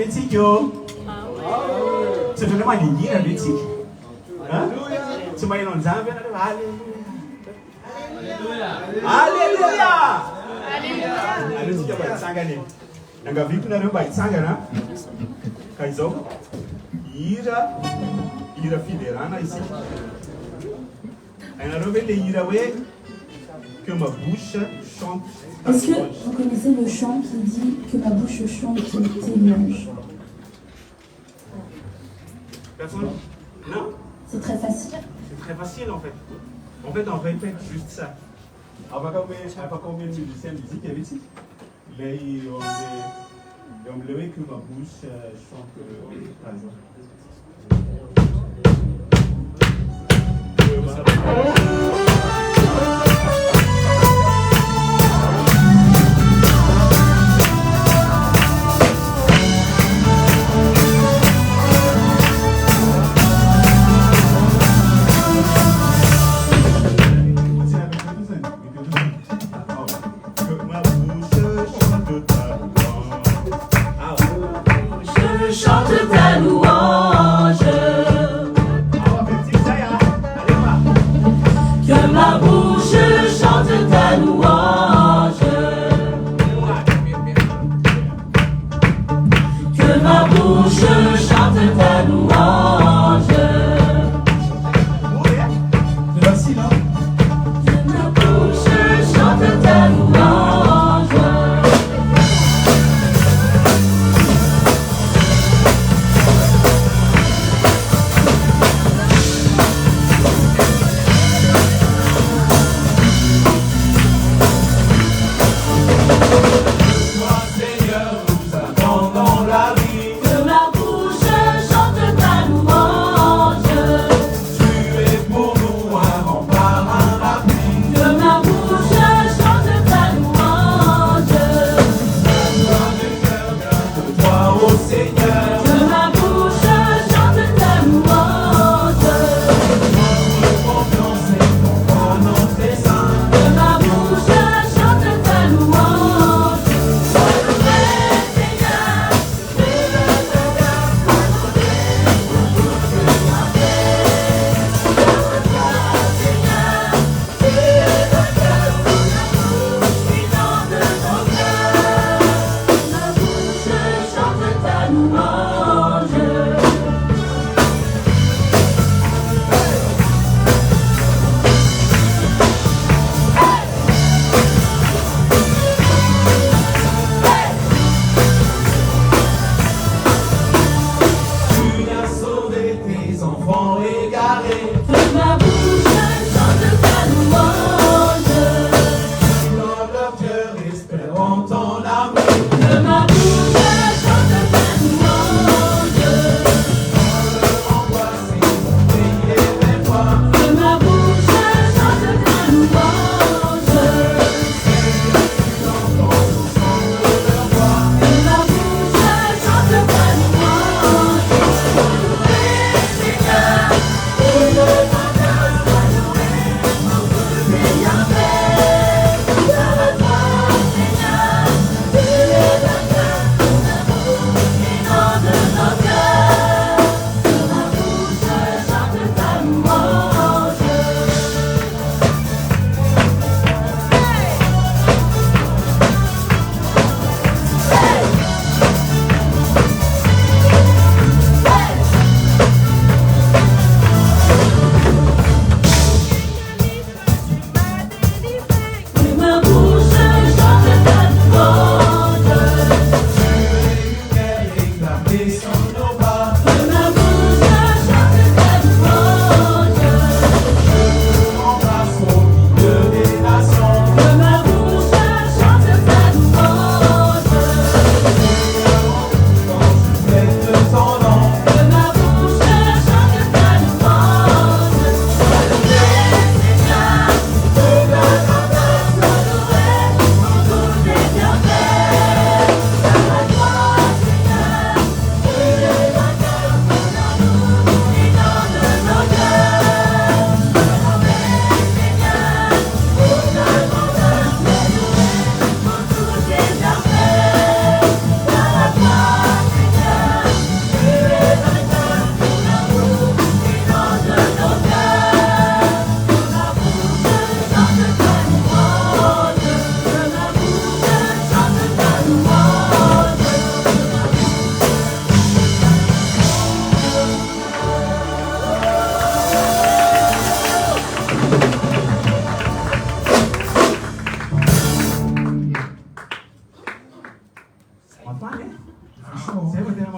Bétique, yo. C'est vraiment une guerre, la Bétique. Hein? Tu m'as dit non, Zambia, Alléluia. Alléluia. Alléluia. Alléluia. Sangane. Nanga vipi na leo bai sangana? Kaizo. Ira fiderana ici. Elle a révélé ira ouais que ma bouche chante. Est-ce que vous connaissez le chant qui dit que ma bouche chante tes louanges? Personne? Non? C'est très facile. C'est très facile en fait. En fait, on répète juste ça. Avant combien de musiciens musique avait ici? Là, on me levait que ma bouche chante par exemple. Que ma bouche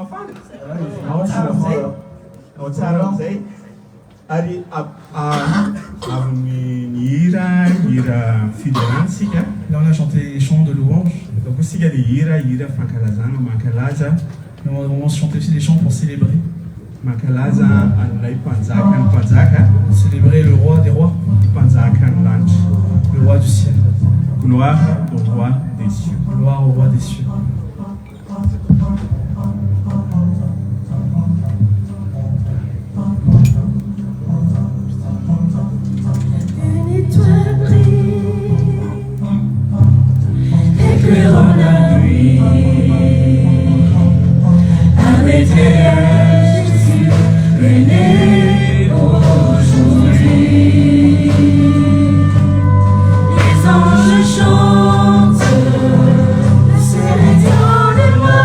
mafana. Ao tsara amizay. Ao tsara amizay. Ary amin'ny hira fideransika. Là, on a chanté les chants de louange. Donc sika le hira fankalazana mankalaza. Mais on va chanter aussi des chants pour célébrer. Mankalaza an'ilay mpanjaka ny mpanjaka. Célébrer le roi des rois. Mpanjaka ny lanitra. Le roi du ciel. Gloire au roi des cieux. Gloire au roi des cieux. Une étoile brille, éclairant la nuit. Un Bethléem, Jésus est né aujourd'hui. Les anges chantent, le ciel est en émoi.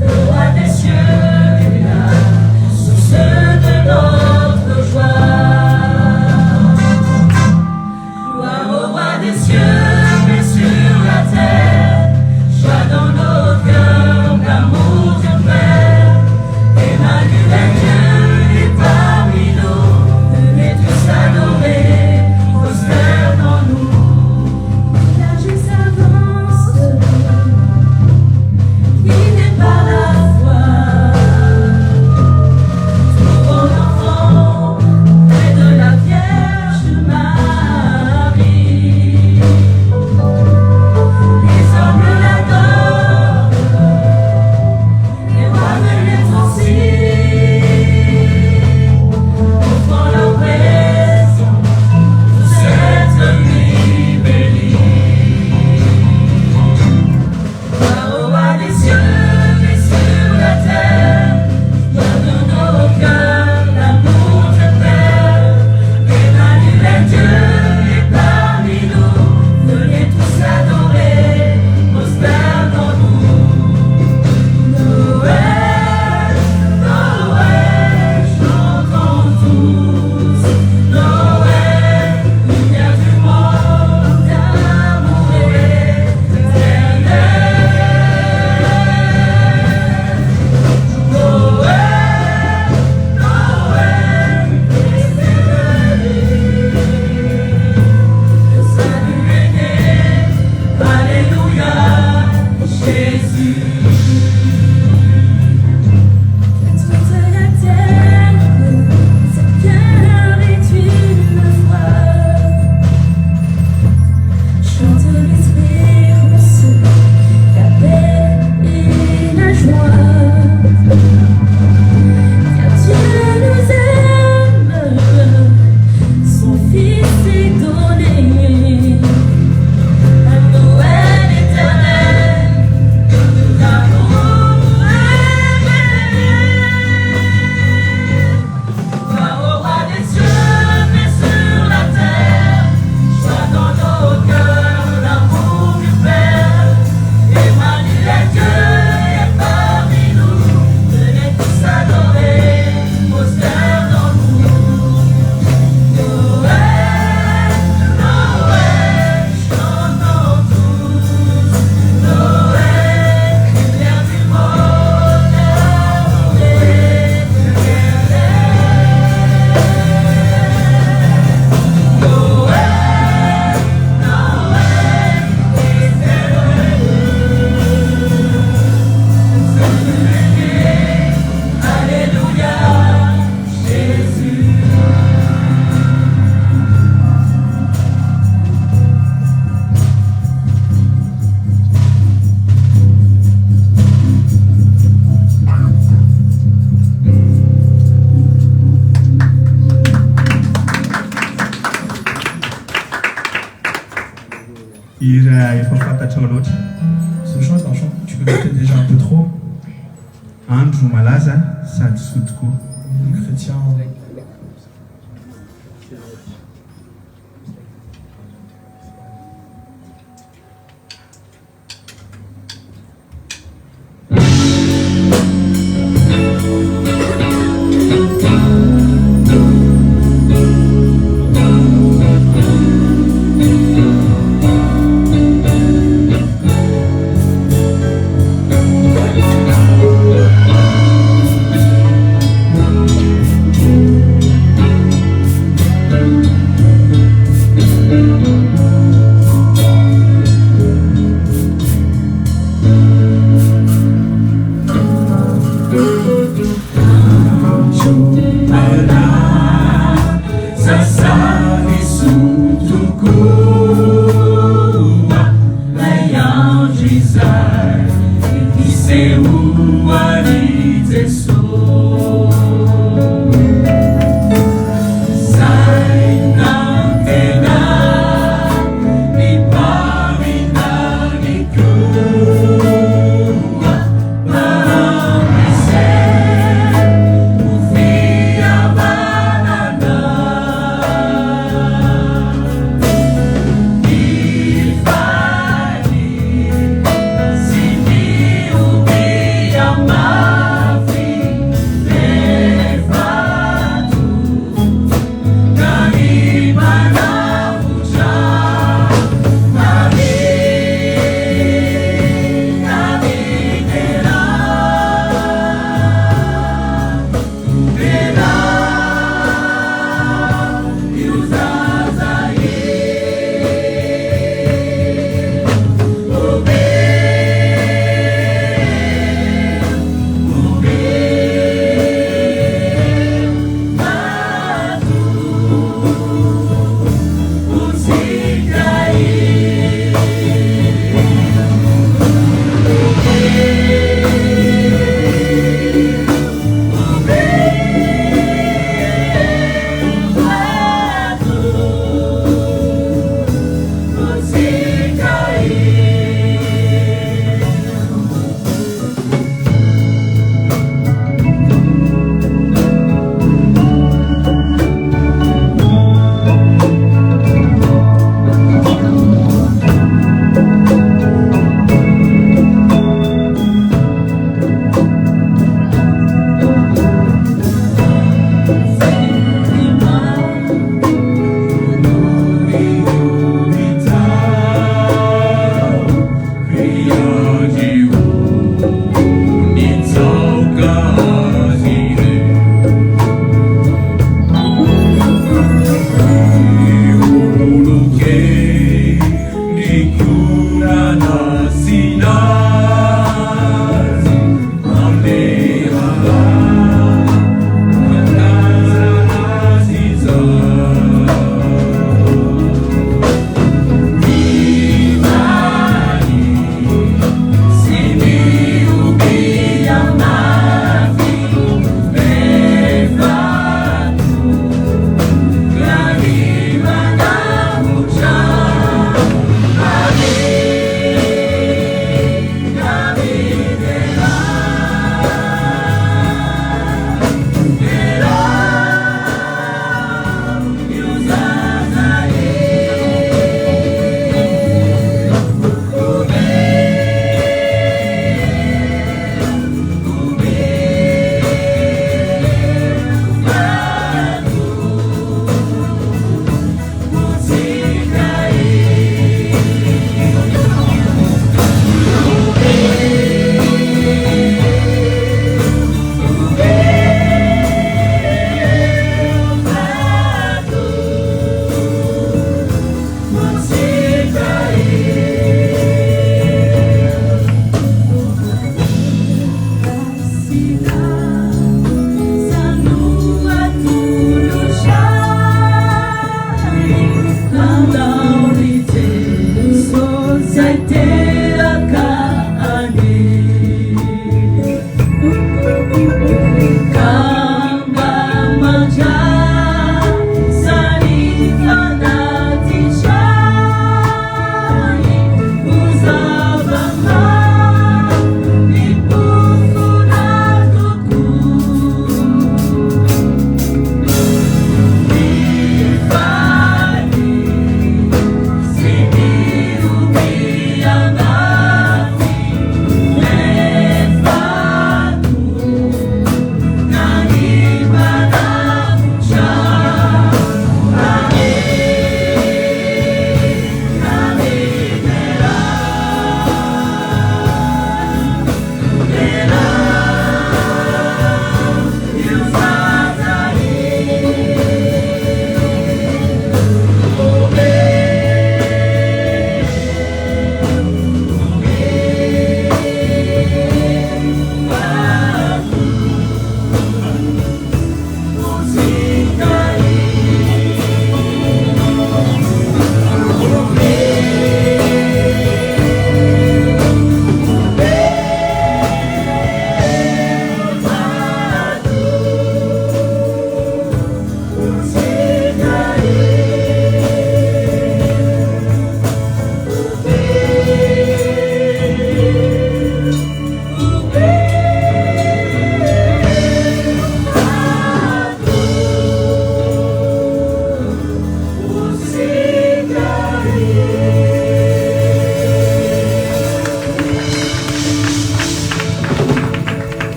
Le roi des cieux est là, source de notre joie. Gloire au roi des cieux, paix sur la terre, joie dans nos cœurs, l'amour du Père. Emmanuel, Dieu est parmi nous, venez tous adorer, prospère dans nous. Village s'avance, guidé par la foi. Trouvons l'enfant près de la Vierge Marie. Les hommes l'adorent, les rois de l'être aussi, offrant leur présence pour cette nuit bénie. Gloire au roi des cieux, paix sur la terre, joie dans nos cœurs, l'amour du Père. Emmanuel, Dieu est parmi nous, venez tous adorer, prospère dans nous. Noël, Noël, chantons tous. Noël, lumière du monde, d'amour éternel. Noël, Noël, Christ est venu. Le salut est né, alléluia, Jésus. Toute la terre, cette cœur est une voix. Chante l'espérance, la paix et la joie. Car Dieu nous aime, son Fils est donné. Un Noël éternel, l'amour éveillé. Gloire au roi des cieux, paix sur la terre, joie dans nos cœurs, l'amour du Père. Emmanuel, Dieu est parmi nous, venez tous adorer, prospère dans nous. Noël, Noël, chantons tous. Noël, lumière du monde, amour éternel. Noël, Noël, Christ est venu. Alléluia, Jésus. Hira efa fantatrao loatra. Ce chant est un chant que tu connais peut-être déjà un peu trop. Andro malaza sady soa tokoa. Les chrétiens.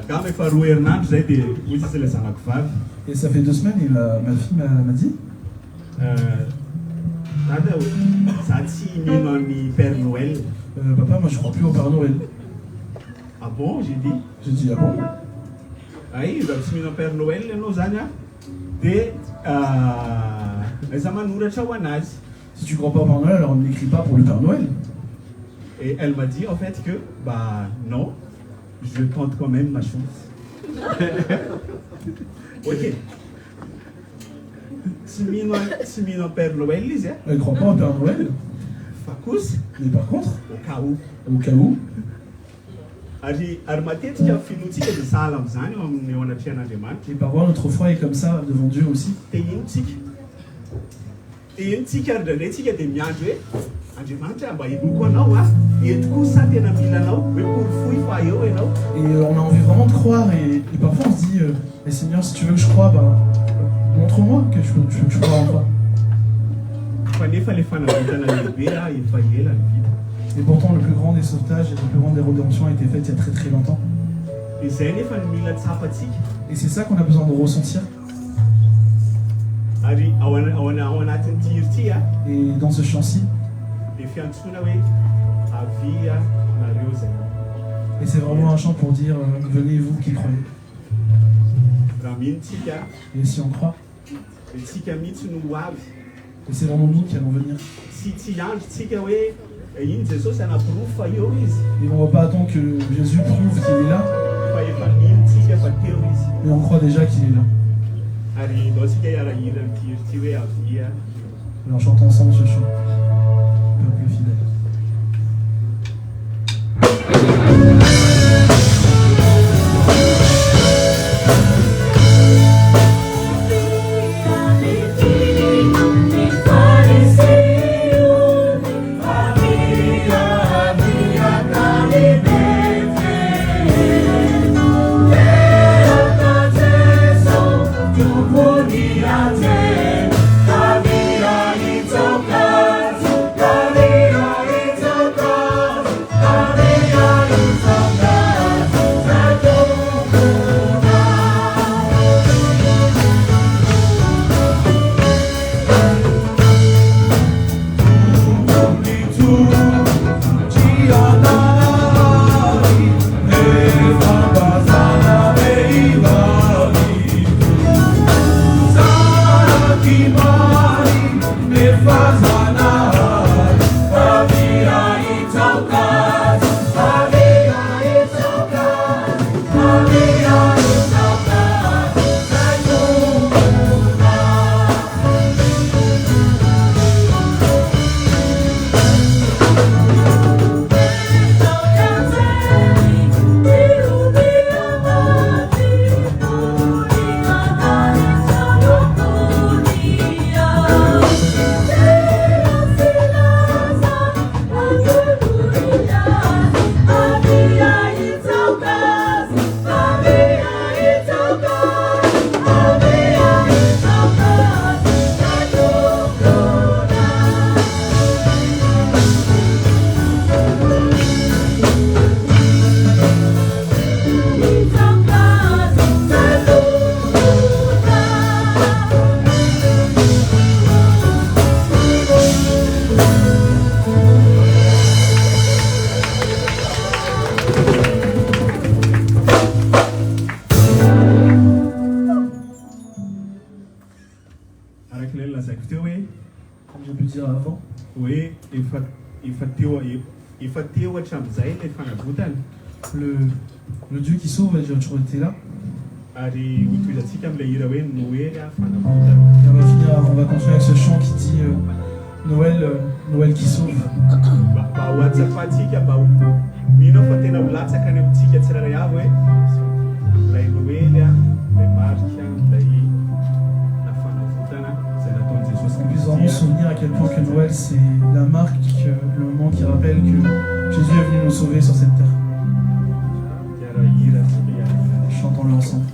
Quand efa roa herinandro zay dia hoy izy ilay zanako vavy. Et ça fait 2 semaines et ma fille m'a dit Dada za tsy mino amin'ny Père Noël. Papa, moi je crois plus au Père Noël. Ah bon, j'ai dit. J'ai dit, ah bon? Ay, raha tsy mino Père Noël ianao zany a, dia aiza manoratra ho anazy. Si tu crois pas au Père Noël, alors n'écris pas pour le Père Noël. Et elle m'a dit en fait que, bah non, je tente quand même ma chance. Ok. Tsy mino Père Noël izy a. Elle croit pas au Père Noël. Fa kosa, Mais par contre, au cas où. au cas où, Ary matetika finoantsika dia sahala amin'izany eo anatrian'Andriamanitra. et parfois notre foi est comme ça devant Dieu aussi. Dia ino tsika ary ndraindray dia miandry hoe Andriamanitra mba hiloko anao a, eto kosa tena mila anao, hoe porofoy fa eo ianao. Et on a envie vraiment de croire et parfois on se dit, mais Seigneur, si tu veux que je croie, bah, montre-moi que je crois en toi. Fa nefa ilay fanavitana lehibe a efa ela ny vida. Et pourtant, le plus grand des sauvetages et le plus grand des rédemptions a été fait il y a très très longtemps. Dia izay nefa ny mila tsapatsika. Et c'est ça qu'on a besoin de ressentir. Ary ao anatin'ity hira ity a, Et dans ce chant-ci, dia fiantsoana hoe avia nareo zay. et c'est vraiment un chant pour dire, venez vous qui croyez. Raha mino tsika, Et si on croit, dia tsika mihitsy no avy. et c'est vraiment nous qui allons venir. Tsy andro tsika hoe iny Jesosy anaporofo fa eo izy. Et on ne va pas attendre que Jésus prouve qu'il est là, Fa efa mino tsika fa teo izy. mais on croit déjà qu'il est là. Ary ndao tsika hiarahira nyity hira ity hoe avia. Alors chantons ensemble ce chant. Peuple fidèle. Comme j'ai pu dire avant, hoe efa teo hatramin'izay ilay fanavotana. le Dieu qui sauve a toujours été là. Ary hotoizantsika amin'ilay hira hoe Noël a fanavotana. Et on va continuer avec ce chant qui dit Noël qui sauve. Mba ho atsapatsika mba mino fa tena ho latsaka any amintsika tsirairay avy hoe ilay Noël a, ilay marika, ilay nafanavotana izay nataon'i Jesosy Qu'on puisse vraiment se souvenir à quel point que Noël c'est la marque, le moment qui rappelle que Jésus est venu nous sauver sur cette terre. Hiarahira tsika hiarahira. Chantons-le ensemble.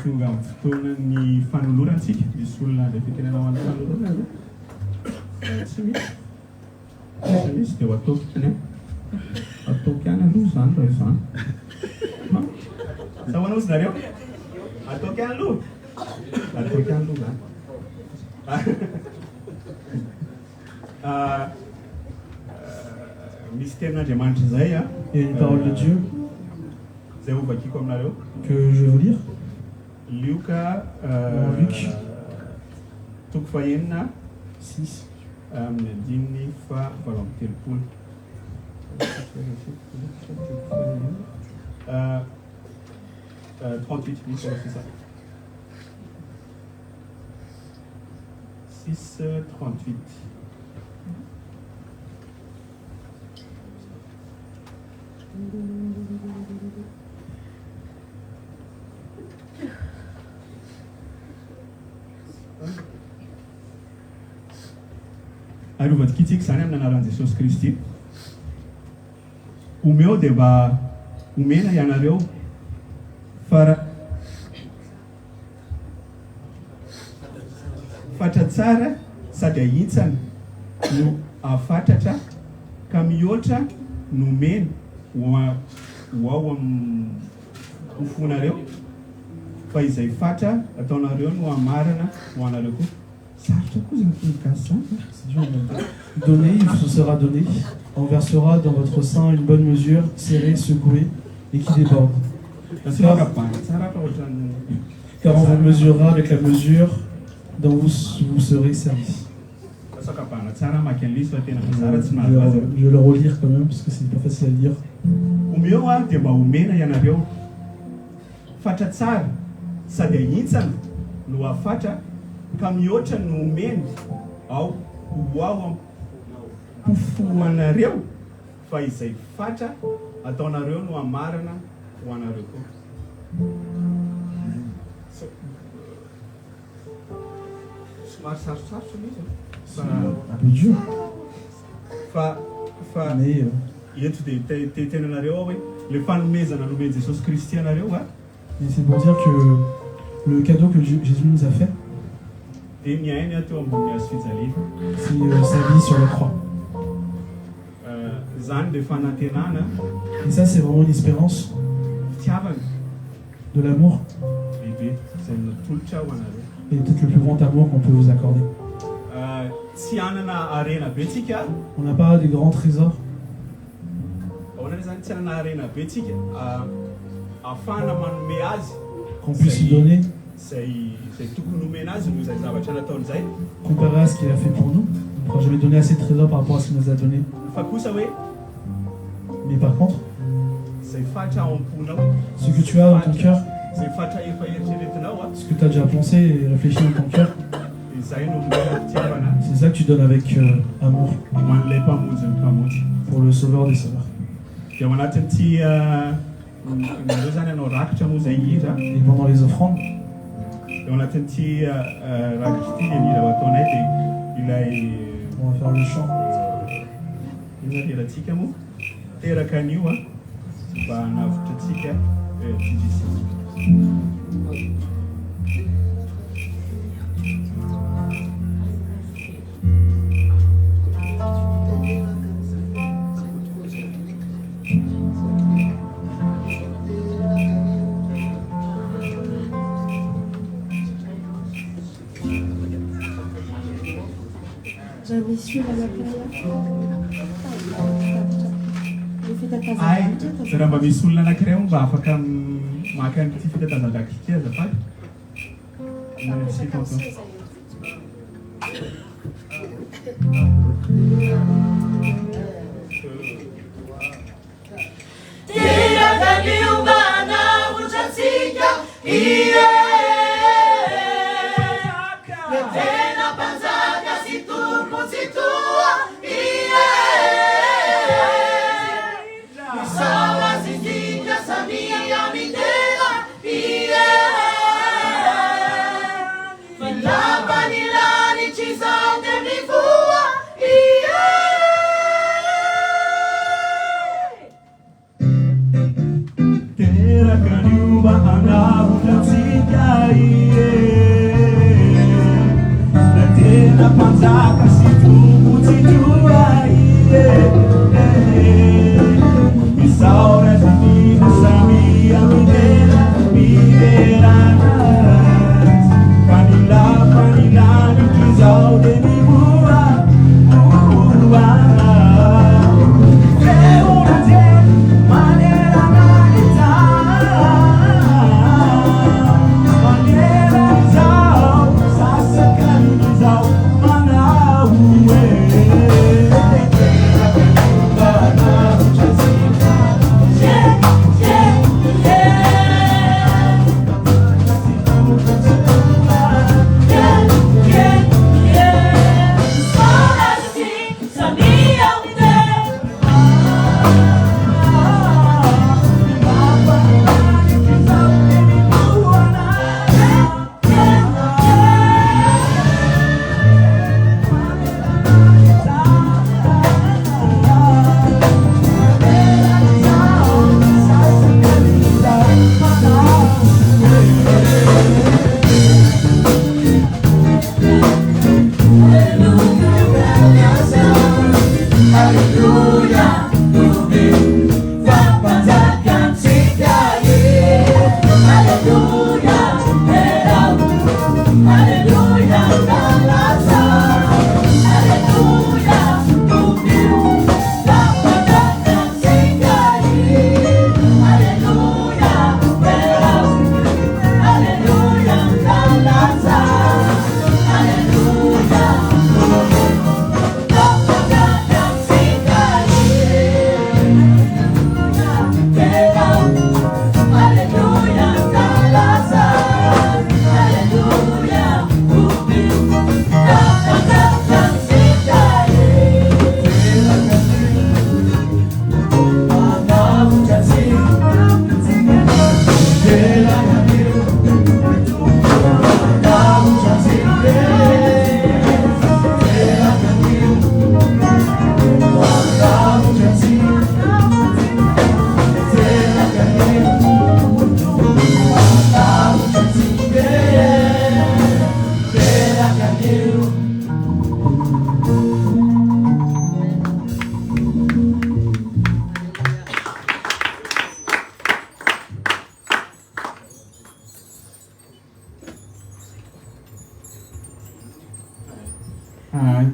tonga fotoana ny fanolorantsika misy olona le fikenanao amin'ny fanolorana aloha tsy misy tsy misy dia ho ataoko any ataoko any aloha zany raha izany sa hoanao sy nareo ataoko any aloha ataoko any aloha zany misy tenin'Andriamanitra zay a Il y a une parole de Dieu zay ovakiko aminareo que je vais vous lire. Luka Luc toko fahenina 6. amin'ny dimy fa valo amby telopolo 38 oui c'est ça 6:38 arovadikitsika zany amin'ny anaran'i Jesosy Kristy omeo dia mba omena ianareo fatra tsara sady ahitsana no afatatra ka mihoatra no mena ho ao amin'ny hofonareo fa izay fatra ataonareo no amarana ho anareo koa. Sarotra koa zany mikasy zany. Donnez, il vous sera donné. On versera dans votre sein une bonne mesure, serrée, secouée et qui déborde. Car on vous mesurera avec la mesure dont vous serez servi. Je vais le relire quand même parce que c'est pas facile à lire. Omeo dia mba omena ianareo fatra tsara sady ahitsana no afatra ka mihoatra no omena ao ho ao ampofoanareo fa izay fatra ataonareo no amarana ho anareo koa. Somary sarosarotra izy un peu dur. Mais eto dia tenanareo hoe le fanomezana nomeny Jesosy Kristy anareo mais c'est pour dire que le cadeau que Jésus nous a fait, dia miaina teo ambony hazo fijaliana. c'est sa vie sur la croix. Zany dia fanantenana Et ça, c'est vraiment une espérance fitiavana de l'amour lehibe izay natolotra ho anareo. et peut-être le plus grand amour qu'on peut vous accorder. Tsy hanana arena be tsika. On n'a pas des grands trésors. Ahoana zany tsy hanana arena be tsika ahafahana manome azy Qu'on puisse lui donner, zay tokony homena azy no izay zavatra nataon'izay. comparé à ce qu'il a fait pour nous. On ne pourra jamais donner assez de trésors par rapport à ce qu'il nous a donné. Fa kosa hoe Mais par contre, zay fatra ao am-ponao, ce que tu as dans ton cœur, zay fatra efa eritreretinao ce que tu as déjà pensé et réfléchi dans ton cœur, izay no omena fitiavana c'est ça que tu donnes avec amour ho an'ilay mpamonjy ny mpamonjy. pour le sauveur des sauveurs. Dia ao anatin'ity nareo zany anao rakitra moa zay hira. Et pendant les offrandes, Dia ao anatin'ity rakitra ity ny hira ho ataonay dia ilay on va faire le chant. ina hirantsika moa teraka an'io mba hanavotra antsika Jésus. J'avais su la playa. Ay, raha mba misy olona anankiray mba afaka maka an'ity fitatazan-daka ity azafady. Sika atao. Teraka niumbana uchatsika iye tena panzaka situku situa iye sawa zindika samia mitela iye Vilapa nilani chizande mivua iye Teraka niumbana uchatsika iye tena panzaka situku situa iye Isaura divina samia mideranas Panila nikizao de mibua Veuna de maneira nalita Maneira nizao Sasa kanizao Manau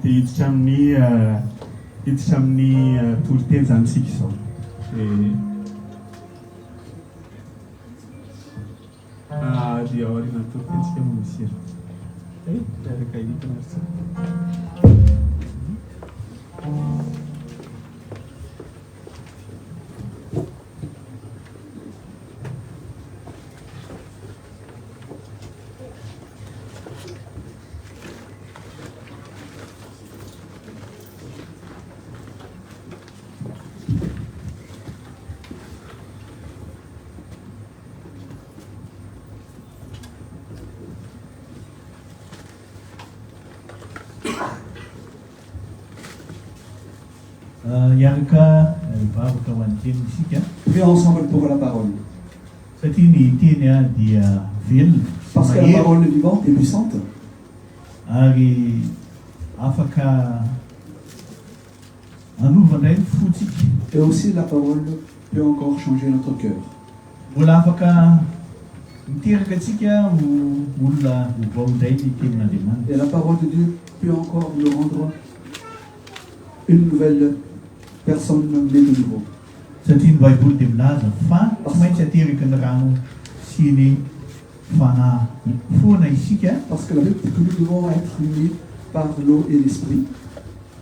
dia hiditra amin'ny toloteny zany tsika izao. Dia aoriana toloteny tsika misy miaraka hitana Iaraka mivavaka ho an'ny teny isika Prions ensemble pour la parole. satria ny teny dia velona Parce que la parole vivante est puissante ary afaka anovana ny fotsika. et aussi la parole peut encore changer notre cœur. Mbola afaka miteraka antsika ho olona ho vaondray ny tenin'Andriamanitra. Et la parole de Dieu peut encore nous rendre une nouvelle personne née de nouveau. Satria ny Baiboly dia milaza fa tsy maintsy ateraka ny rano sy ny fanafoana isika Parce que la Bible dit que nous devons être unis par l'eau et l'esprit.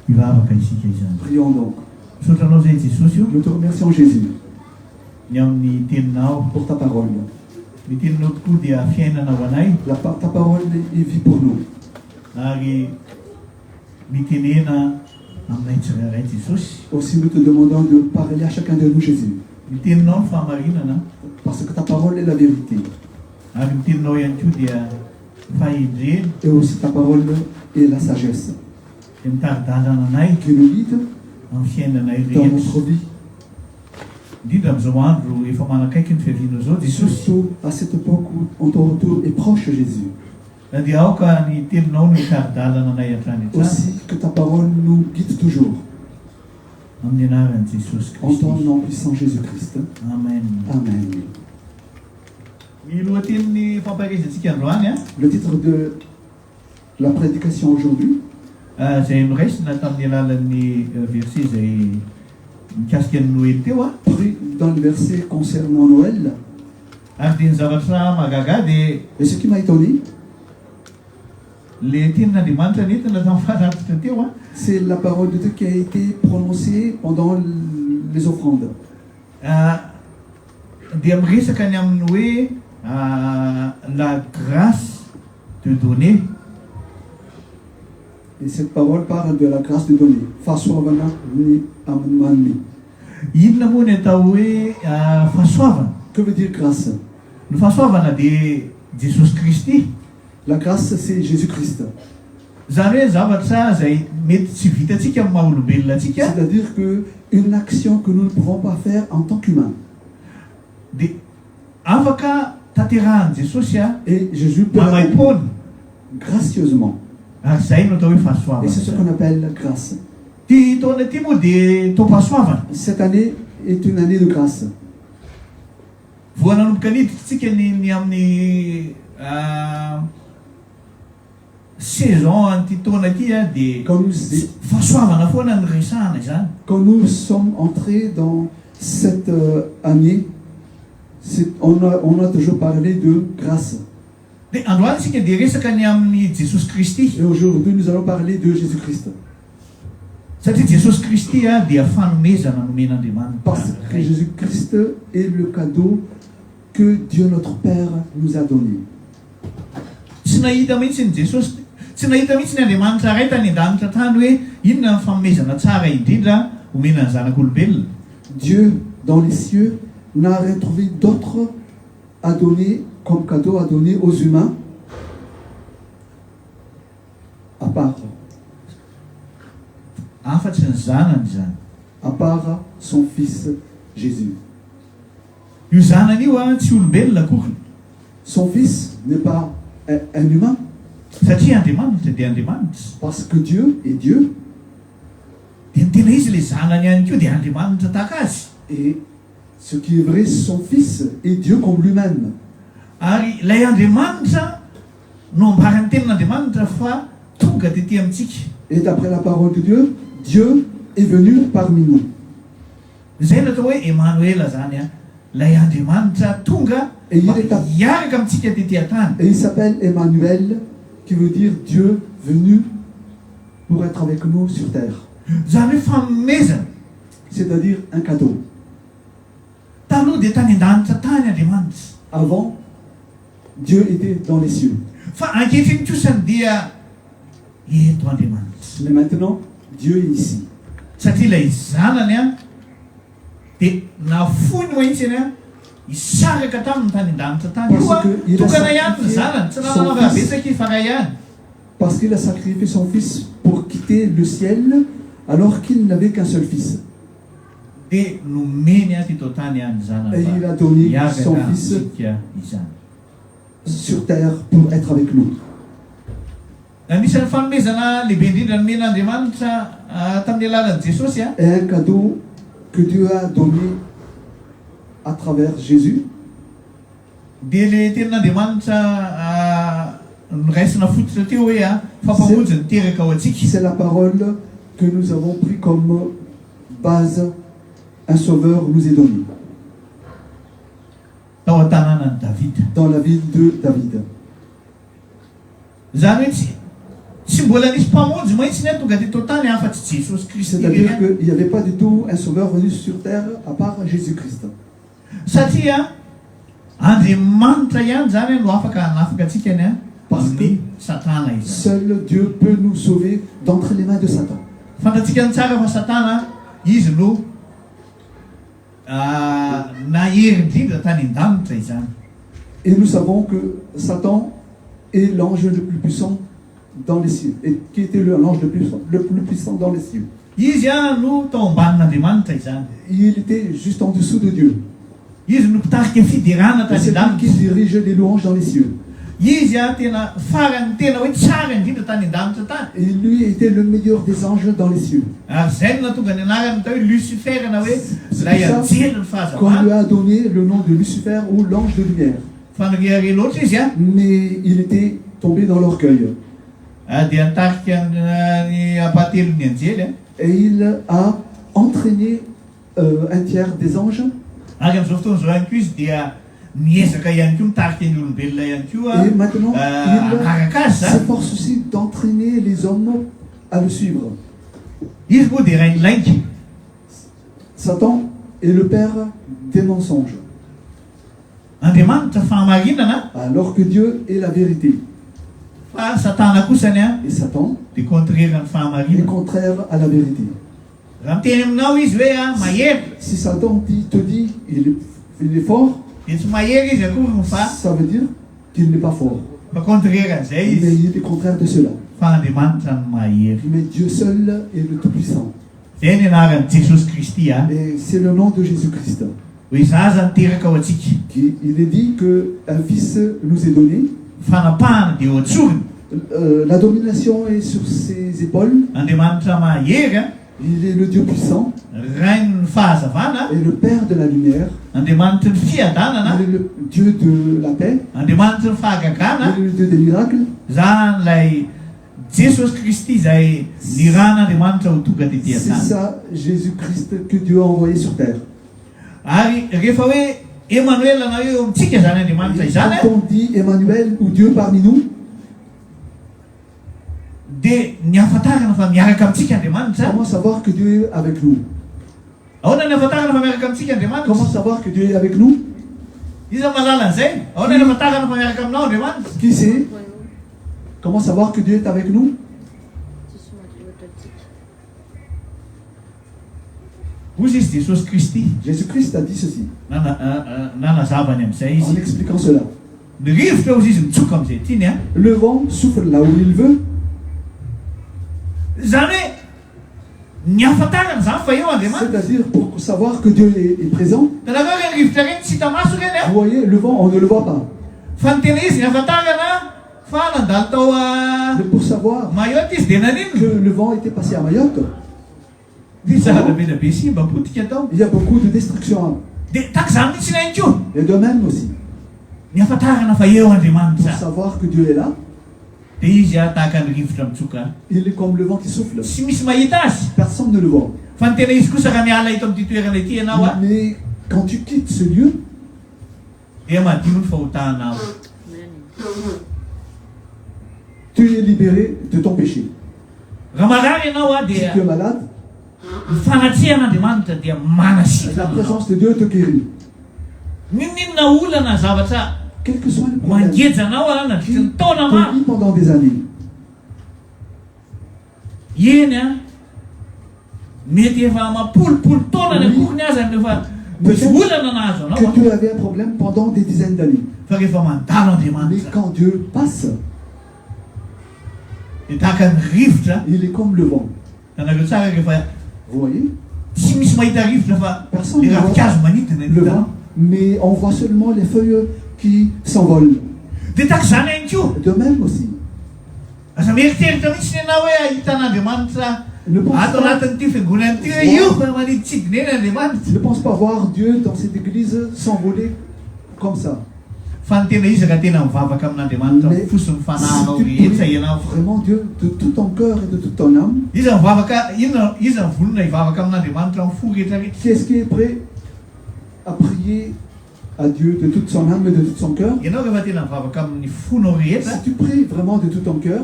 hivavaka isika izany. Prions donc. Misotranao zay Jesosy io Nous te remercions Jésus ny amin'ny teninao. pour ta parole. Ny teninao tokoa dia fiainana ho anay Ta parole est vie pour nous. ary mitenena aminay tsirairay Jesosy. Aussi nous te demandons de parler à chacun de nous Jésus. Ny teninao ny fahamarinana Parce que ta parole est la vérité. ary ny teninao ihany koa dia fahendrena Et aussi ta parole est la sagesse dia mitaridalana anay qui nous guide amin'ny fiainanay dans rehetra. notre vie. Indrindra amin'izao andro efa manakaiky ny fiavianao zao Jesosy. Surtout à cette époque où ton retour est proche Jésus. Na dia aoka ny teninao no mitaridalana anay hatrany hatrany Aussi que ta parole nous guide toujours. amin'ny anaran'i Jesosy En ton Kristy. nom puissant Jésus-Christ. Amen. Amen. Ny lohatenin'ny famparizantsika androany Le titre de la prédication aujourd'hui, izay noraisina tamin'ny alalan'ny verset izay mikasika ny Noely teo pris dans le verset concernant Noël. ary dia ny zavatra magaga dia Et ce qui m'a étonné, le tenin'Andriamanitra nentina tamin'ny faharatitra teo c'est la parole de Dieu qui a été prononcée pendant les offrandes. dia miresaka ny amin'ny hoe la grâce de donner. Et cette parole parle de la grâce de donner. Fahasoavana ny amin'ny. Inona moa ny atao hoe fahasoavana? Que veut dire grâce? Ny fahasoavana dia Jesosy Kristy. La grâce, c'est Jésus-Christ. Zany hoe zavatra izay mety tsy vitantsika amin'ny maha-olombelona antsika. C'est-à-dire qu'une action que nous ne pouvons pas faire en tant qu'humains. Dia afaka tanterahan'i Jesosy Et Jésus peut la mamaim-pony. gracieusement. Ary zay no atao hoe Et fahasoavana. c'est ce qu'on appelle grâce. Ty taona ty moa dia taom-pahasoavana. Cette année est une année de grâce. Voa nanomboka niditra ny amin'ny saison an'ity taona ty dia Quand fahasoavana foana ny resahana izany. nous sommes entrés dans cette année, on a toujours parlé de grâce. Dia androany isika dia resaka ny amin'ny Jesosy Kristy. Et aujourd'hui, nous allons parler de Jésus-Christ. Satria Jesosy Kristy dia fanomezana nomen'Andriamanitra. Parce que Jésus-Christ est le cadeau que Dieu notre Père nous a donné. Tsy nahita mihitsy ny Jesosy, tsy nahita mihitsy ny Andriamanitra ray tany an-danitra tany hoe inona ny fanomezana tsara indrindra omena ny zanak'olombelona. Dieu, dans les cieux, n'a rien trouvé d'autre à donner, comme cadeau à donner aux humains, à part Afa-tsy ny zanany zany. à part son Fils Jésus. Io zanany io tsy olombelona akory. Son Fils n'est pas un humain, Satria Andriamanitra dia Andriamanitra. parce que Dieu est Dieu. Dia ny tena izy le zanany ihany koa dia Andriamanitra tahaka azy. Et ce qui est vrai, son Fils est Dieu comme lui-même. Ary ilay Andriamanitra no ambarany tenin'Andriamanitra fa tonga tetỳ amintsika. Et d'après la parole de Dieu, Dieu est venu parmi nous. Zay no atao hoe Emmanuel zany a, lay Andriamanitra tonga Et il est à- hiaraka amintsika tetỳ an-tany. Et il s'appelle Emmanuel, qui veut dire Dieu venu pour être avec nous sur terre. Zany hoe fanomezana. C'est-à-dire un cadeau. Taloha dia tany an-danitra tany Andriamanitra. Avant, Dieu était dans les cieux. Fa ankehitriny kosany dia eto Andriamanitra. Mais maintenant, Dieu est ici. Satria ilay zanany a dia nafoiny mahitsy a hisaraka tamin'ny tany an-danitra tany io a Parce que il a tokana ihany ny sacrifié zanany tsy son nanao fils. betsaka ifaray ihany. Parce qu'il a sacrifié son fils pour quitter le ciel, alors qu'il n'avait qu'un seul fils. Dia nomeny aty tao tany ihany Et zanany il a donné hiaraka son fils amintsika izany. sur terre pour être avec nous. Anisan'ny fanomezana lehibe indrindra nomen'Andriamanitra tamin'ny alalan'i Jesosy a Et un cadeau que Dieu a donné à travers Jésus, dia le tenin'Andriamanitra noraisina fotsitra teo hoe a fampamonjy niteraka ao antsika. c'est la parole que nous avons pris comme base. Un sauveur nous est donné Tao an-tanànan'i Davida. dans la ville de David. Zany hoe tsy mbola nisy mpamonjy mahitsy ny tonga teto tany afa-tsy Jesosy Kristy C'est-à-dire reny a. qu'il n'y avait pas du tout un sauveur venu sur terre à part Jésus-Christ. Satria Andriamanitra ihany zany no afaka hanafaka antsika any a Parce que amin'ny Satana izany. Seul Dieu peut nous sauver d'entre les mains de Satan. Fantatsika ny tsara fa Satana izy no nahery indrindra tany an-danitra izany. Et nous savons que Satan est l'ange le plus puissant dans les cieux. Et qui était l'ange le plus puissant dans les cieux. Izy a no tao ambanin'Andriamanitra izany. Il était juste en dessous de Dieu. Izy no mpitarika fiderana Et tany c'est lui qui an-danitra. dirige les louanges dans les cieux. Izy a tena farany tena hoe tsara indrindra tany an-danitra tany. Et lui était le meilleur des anges dans les cieux. Ary zay no natonga ny anarany tao hoe Lucifer na hoe C'est lay pour ça anjely ny qu'on lui fahazavana. a donné le nom de Lucifer ou l'ange de lumière. Fanoriary loatra izy a. Mais il était tombé dans l'orgueil. Dia nitarika ny apahatelon'ny anjely a. Et il a entraîné un tiers des anges. Ary amin'izao fotoana zao ihany koa izy dia miezaka ihany koa mitarika ny olombelona ihany koa Et maintenant, hanaraka il azy zany. s'efforce aussi d'entraîner les hommes à le suivre. Izy moa dia ray ny lainga. Satan est le père des mensonges, Andriamanitra fahamarinana alors que Dieu est la vérité. fa Satana kosany a Et Satan dia contraire ny est fahamarinana. contraire à la vérité. Raha miteny aminao izy hoe a mahery Si Satan te dit il est fort, dia tsy mahery izy akory no fa ça veut dire qu'il n'est pas fort. contraire an'izay Mais izy il est contraire de cela. fa Andriamanitra no mahery. Mais Dieu seul est le Tout-Puissant. Zay ny anaran'i Jesosy Kristy a Et c'est le nom de Jésus-Christ. hoe zaza niteraka ao antsika. Il est dit qu'un fils nous est donné. Fanapahana dia eo antsoriny. La domination est sur ses épaules. Andriamanitra mahery a Il est le Dieu puissant ray ny fahazavana, et le Père de la lumière. Andriamanitra ny fiadanana, Il est le Dieu de la paix. Andriamanitra ny fahagagana. Il est le Dieu des miracles. Zany lay Jesosy Kristy izay niran'Andriamanitra ho tonga tetỳ C'est an-tany. ça, Jésus-Christ, que Dieu a envoyé sur terre. Ary rehefa hoe Emmanuel na eo amintsika zany Andriamanitra Et izany quand on dit Emmanuel ou Dieu parmi nous, dia ny ahafantarana fa miaraka amintsika Andriamanitra. comment savoir que Dieu est avec nous? Ahoana ny ahafantarana fa miaraka amintsika Andriamanitra? Comment savoir que Dieu est avec nous? Iza malala an'izay? Ahoana ny ahafantarana fa miaraka aminao Andriamanitra? Qui sait? Comment savoir que Dieu est avec nous? Hozy izy Jesosy Kristy Jésus-Christ a dit ceci, nanazavany amin'izay en izy. expliquant cela. Ny rivotra hozy izy mitsoka amin'izay tiany a. Le vent souffle là où il veut. Zany hoe ny ahafantarana zany fa eo Andriamanitra. C'est-à-dire pour savoir que Dieu est présent. Tanareo reny rivotra reny tsy hita maso reny a. Vous voyez, le vent, on ne le voit pas. Fa ny tena izy ny ahafantarana fa nandalo tao Mais pour savoir Mayotte izy dia nanino. que le vent était passé à Mayotte, Dia zava-be na be simba potika tao. il y a beaucoup de destruction. Dia tahaka zany mihitsy na ihany koa Et de même aussi, ny ahafantarana fa eo pour Andriamanitra. savoir que Dieu est là, dia izy tahaka ny rivotra mitsoka Il est comme le vent qui souffle. tsy misy mahita azy Personne ne le voit. fa ny tena izy kosa ka miala ito amin'ity toerana ity ianao a Mais quand tu quittes ce lieu, dia madio ny fahotahanao tu es libéré de ton péché. raha marary ianao a Si dia tu es malade, ny fanatrehan'andriamanitra dia manasiaka la aminao. présence de Dieu te guérit. Ninona olana zavatra Quel que soit le problème qui mangeja anao a na te ny taona maro vit pendant des années, eny a mety efa mapolopolo taona ny akokony azy any rehefa misy olana nahazo anao que tu avais un problème pendant des dizaines d'années. fa rehefa mandalo Mais andriamanitra quand Dieu passe, dia tahaka ny rivotra il est comme le vent. anareo tsara rehefa Vous voyez, tsy misy mahita rivotra fa Personne le ne voit ravikazo manidina le hitanao. vent, mais on voit seulement les feuilles qui s'envolent. dia tahaka izany ihany koa De même aussi. aza mieritreritra mihitsy ny ianao hoe ahitan'andriamanitra Ne pense ato pas, anatin'ity fiangonana ity hoe io fa maniditsidina eny andriamanitra ne pense pas voir Dieu dans cette église s'envoler comme ça. fa ny tena izy ka tena mivavaka amin'andriamanitra Mais fosiny si fanahanao tu rehetra pries ianao vraiment Dieu de tout ton cœur et de toute ton âme, izy mivavaka izy ny volona hivavaka amin'andriamanitra amin'ny fo rehetrarehetra qui est-ce qui est prêt à prier à Dieu de toute son âme et de tout son cœur? ianao rehefa tena mivavaka amin'ny fonao rehetra Si tu pries vraiment de tout ton cœur,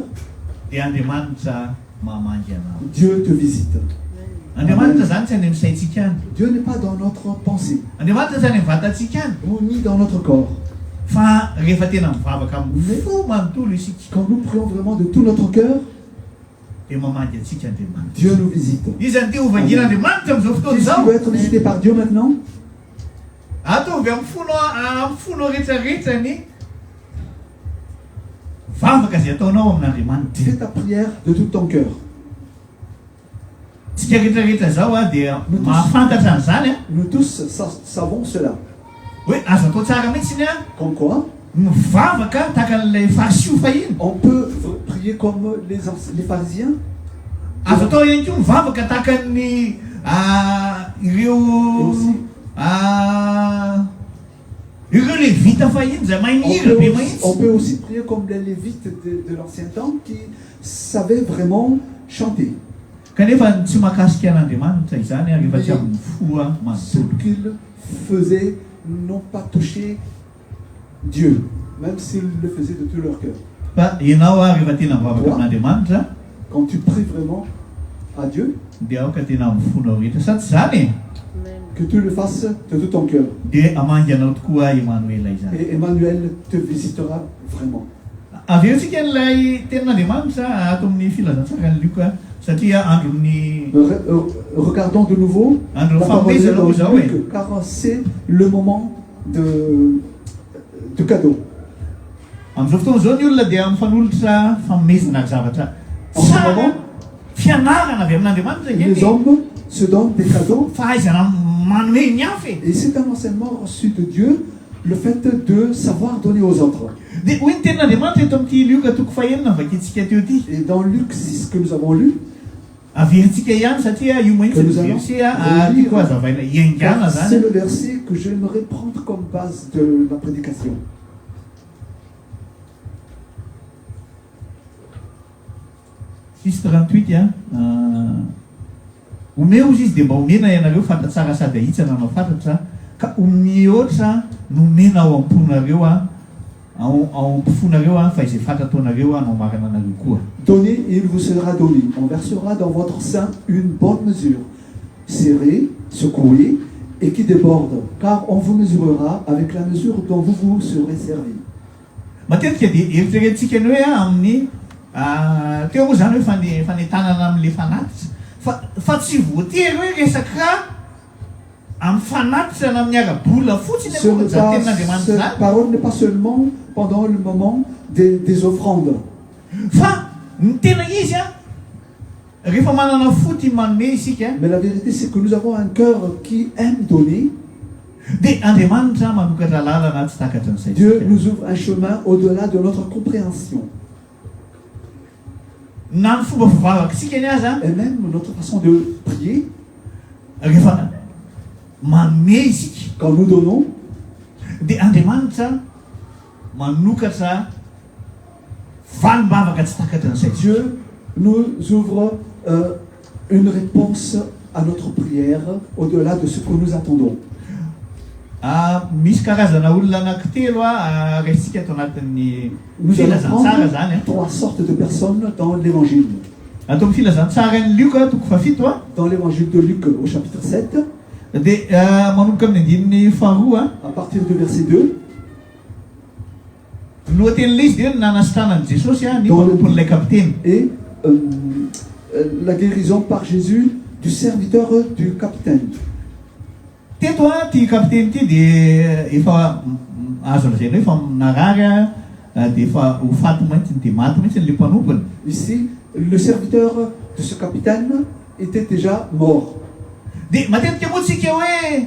dia andriamanitra mamangy anao Dieu te visite. andriamanitra zany tsy any amin'ny saintsika any Dieu n'est pas dans notre pensée, andriamanitra tsy any amin'ny vatantsika any ou ni dans notre corps. fa rehefa tena mivavaka amin'ny fo manontolo isika Quand nous prions vraiment de tout notre cœur, dia mamangy antsika andriamanitra Dieu nous visite. izy any ty hovagin'andriamanitra amin'izao fotoana Qui izao veut être visité par Dieu maintenant? atovy amin'ny fonao rehetrarehetra ny vavaka zay ataonao amin'andriamanitra Fais ta prière de tout ton cœur. tsika rehetrarehetra zao a dia mahafantatra an'izany a Nous tous savons cela. hoe azo atao tsara mihitsiny a Comme quoi, mivavaka tahaka n'ilay fahasiofa iny on peut prier comme les pharisiens. azo atao ihany koa mivavaka tahaka ny ireo ireo levita fahiny zay mahihira be On mahitsy peut aussi prier comme les lévites de l'ancien temps qui savaient vraiment chanter. kanefa tsy mahakasika an'andriamanitra izany a rehefa tsy amin'ny foa Ce manontolo qu'ils faisaient n'ont pas touché Dieu, même s'ils le faisaient de tout leur cœur. fa ianao a rehefa tena mivavaka amin'andriamanitra Quand tu pries vraiment à Dieu, dia aoka tena amin'ny fonao rehetra sady zany e que tu le fasses de tout ton cœur. dia amangy anao tokoa Emmanuela izany Et Emmanuel te visitera vraiment. avy eo tsika n'ilay tenin'andriamanitra ato amin'ny filazantsara ny lioka satria andron'ny Regardons de nouveau andro la parole de fameza Dieu aloha dans zao e Luc, car c'est le moment de cadeau. amin'izao fotoana zao ny olona dia mifanolotra famezana ny zavatra tsara fianarana avy amin'andriamanitra Les eny hommes se donnent des cadeaux. fahaizana manome ny hafa e Et c'est un enseignement reçu de Dieu, le fait de savoir donner aux autres. dia hoy ny tenin'andriamanitra eto amin'ity lioka toko fahenina vakitsika teo ty Et dans Luc 6 que nous avons lu, averintsika ihany satria io mahitsy Que ny nous allons verset a tiako azavaina iangana c'est zany le verset que j'aimerais prendre comme base de ma prédication. six 38 a omeo izy dia mba omena ianareo fantatsara sady ahitsana anao fantatra ka omihoatra nomena ao am-ponareo ao am-pifonareo fa izay fantatonareo anao marana anareo koa Donnez et il vous sera donné. On versera dans votre sein une bonne mesure, serrée, secouée et qui déborde, car on vous mesurera avec la mesure dont vous vous serez servi. matetika dia eritreretintsika ny hoe amin'ny teo moa zany hoe fanetanana amin'le fanatitra fa tsy voatery hoe resaka amin'ny fanatitra na amin'ny arabola fotsiny akoa za tenin'andriamanitra zany Cette parole n'est pas seulement pendant le moment des offrandes. fa ny tena izy a rehefa manana foty manome isika Mais la vérité, c'est que nous avons un cœur qui aime donner. dia andriamanitra manokatra lalana tsy takatra ny Dieu saitsika nous ouvre un chemin au-delà de notre compréhension. na ny fomba fivavakitsika ny azy a Et même notre façon de prier, rehefa manome isika quand nous donnons, dia andriamanitra manokatra valim-bavaka tsy takatra ny saitsy. Dieu nous ouvre une réponse à notre prière au-delà de ce que nous attendons. Misy karazana olona anankitelo raisitsika ato anatin'ny Nous allons filazantsara zany. prendre 3 sortes de personnes dans l'évangile. Atao amin'ny filazantsarany Luka toko fafito Dans l'évangile de Luc au chapitre 7, dia manomboka amin'ny andininy faharoa à partir du verset 2, lohaten'ilay izy dia nanasitranan'i Jesosy ny Dans le- manompon'ilay kapiteny. et la guérison par Jésus du serviteur du capitaine. Teto ty kapiteny ty dia efa azo lazaina hoe efa narary dia efa ho faty mihitsy dia maty mihitsy n'ilay mpanompony. Ici, le serviteur de ce capitaine était déjà mort. Dia matetika moa tsika hoe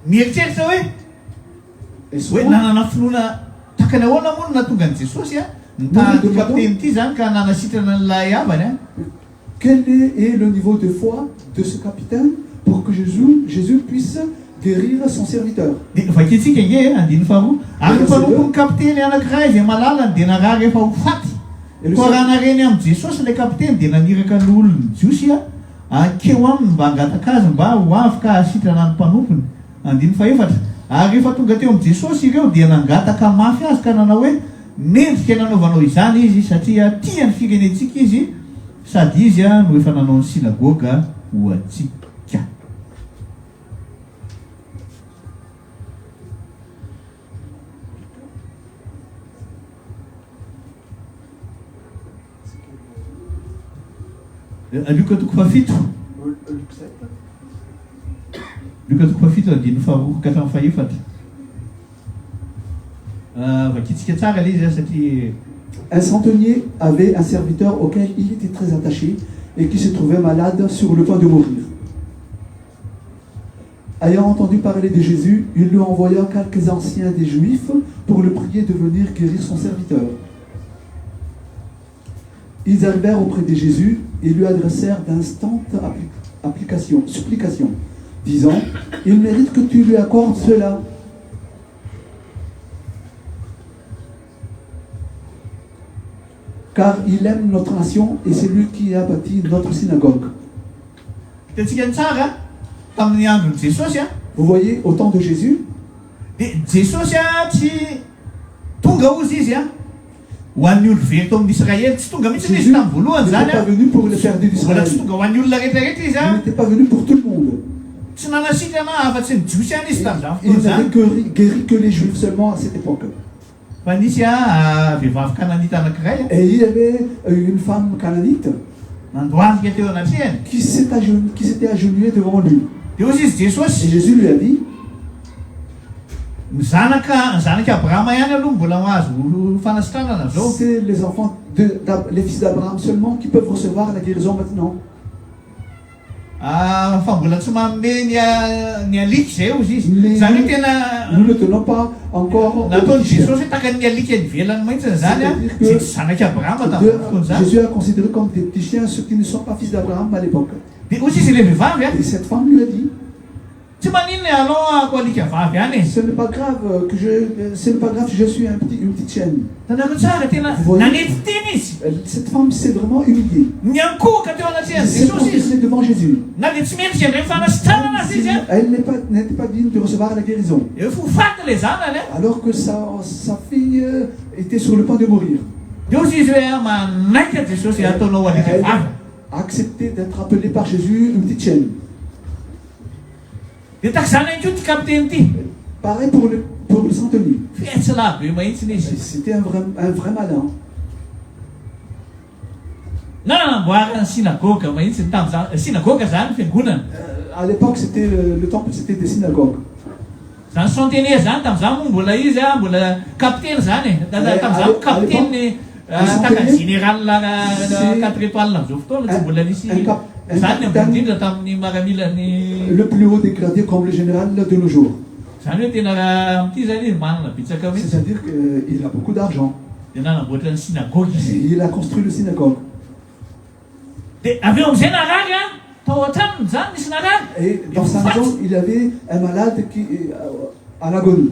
mieritreritra hoe Et hoe souvent, nanana finoana takany ahoana moa no nahatonga an' Jesosy nitaty kapiteny ity zany ka nanasitrana n'ilay havany. quel est le niveau de foi de ce capitaine pour que Jésus puisse guérir son serviteur? Dia vakitsika nge andiny faharoa ary ny mpanompony kapiteny anankiray izay malalany dia narary efa ho faty. Et le Koa raha nareny amin'ny Jesosy ilay kapiteny dia naniraka ny olony jiosy keo aminy mba hangataka azy mba ho avy ka hasitrana ny mpanompony. Andiny faefatra ary rehefa tonga teo amin'ny Jesosy ireo dia nangataka mafy azy ka nanao hoe mendrika nanaovanao izany izy satria tiany firenentsika izy sady izy no efa nanao ny sinagoga ho atsika. Luka toko fafito Luc 7. Luka toko fafito andiny faharoa ka hatramin'ny faefatra. Vakitsika tsara ilay izy satria Un centenier avait un serviteur auquel il était très attaché et qui se trouvait malade sur le point de mourir. Ayant entendu parler de Jésus, il lui envoya quelques anciens des Juifs pour le prier de venir guérir son serviteur. Ils arrivèrent auprès de Jésus et lui adressèrent d'instantes supplications, disant « Il mérite que tu lui accordes cela. » Car il aime notre nation et c'est lui qui a bâti notre synagogue. hitantsika ny tsara tamin'ny andron'i Jesosy Vous voyez, au temps de Jésus, dia Jesosy tsy tonga ozy izy ho an'ny olo very tao amin'Israely tsy tonga mihitsy izy Jésus tamin'ny voalohany n'était zany pas venu pour les perdus mbola d'Israël. tsy tonga ho an'ny olona rehetrarehetra izy Il n'était pas venu pour tout le monde. tsy nanasitrana afa-tsy ny jiosy any izy tamin'izany Il fotoana n'avait zany guéri que les Juifs seulement à cette époque. fa nisy vehivavy kananita anankiray Et il y avait une femme cananite nandoavika teo anatrehany qui s'était agenouillée devant lui. dia ozy izy Et Jesosy Jésus lui a dit, ny zanaka Abrahama ihany aloha mbola mahazo fanasitranana zao c'est les enfants, les fils d'Abraham seulement qui peuvent recevoir la guérison maintenant. fa mbola tsy manome ny aliky zay ozy izy Mais zany hoe tena nous ne tenons pas encore nataony au Jesosy hoe takany ny aliky any ivelany mihitsy zany C'est-à-dire que zay tsy zanaka Abrahama tamin'ny fotoana zany Jésus a considéré comme des petits chiens ceux qui ne sont pas fils d'Abraham à l'époque. dia ozy izy le vehivavy Et cette femme lui a dit, tsy maninona anao ako alika vavy any e ce n'est pas grave que je suis une petite chienne. tanako tsara tena Voyez. nanety teny izy Cette femme s'est vraiment humiliée. miankohaka teo Elle anatrehany s'est Jesosy izy prostrée devant Jésus. na dia tsy mendrika indray fanasitranana azy izy Elle n'était pas digne de recevoir la guérison. efa ho faty le zanany Alors que sa fille était sur le point de mourir. dia ozy izy hoe manaiky Jesosy ataonao alika Elle vavy a accepté d'être appelée par Jésus une petite chienne. dia taky zany any koa ty kapiteny ty Pareil pour le centenier. fiatsy be mahitsiny izy C'était un vrai malin. nanamboarany synagoga mahitsiny tamin'izany synagoga zany fiangonana À l'époque, le temple, c'était des synagogues. zany centenier zany tamin'izany moa mbola izy mbola kapiteny zany tamin'izany kapiteny taka général 4 étoiles am'izao fotoana tsy mbola nisy zany indrindra tamin'ny maramilan'ny Le plus haut dégradé comme le général de nos jours. zany hoe tena am'ty zany izy manana bitsaka mihitsy C'est-à-dire qu'il a beaucoup d'argent. dia nanamboatra ny synagogue Et izy il a construit le synagogue. dia avy eo am'izay narary tao an-tranony zany nisy narary Et dans sa maison, il y avait un malade qui à l'agonie.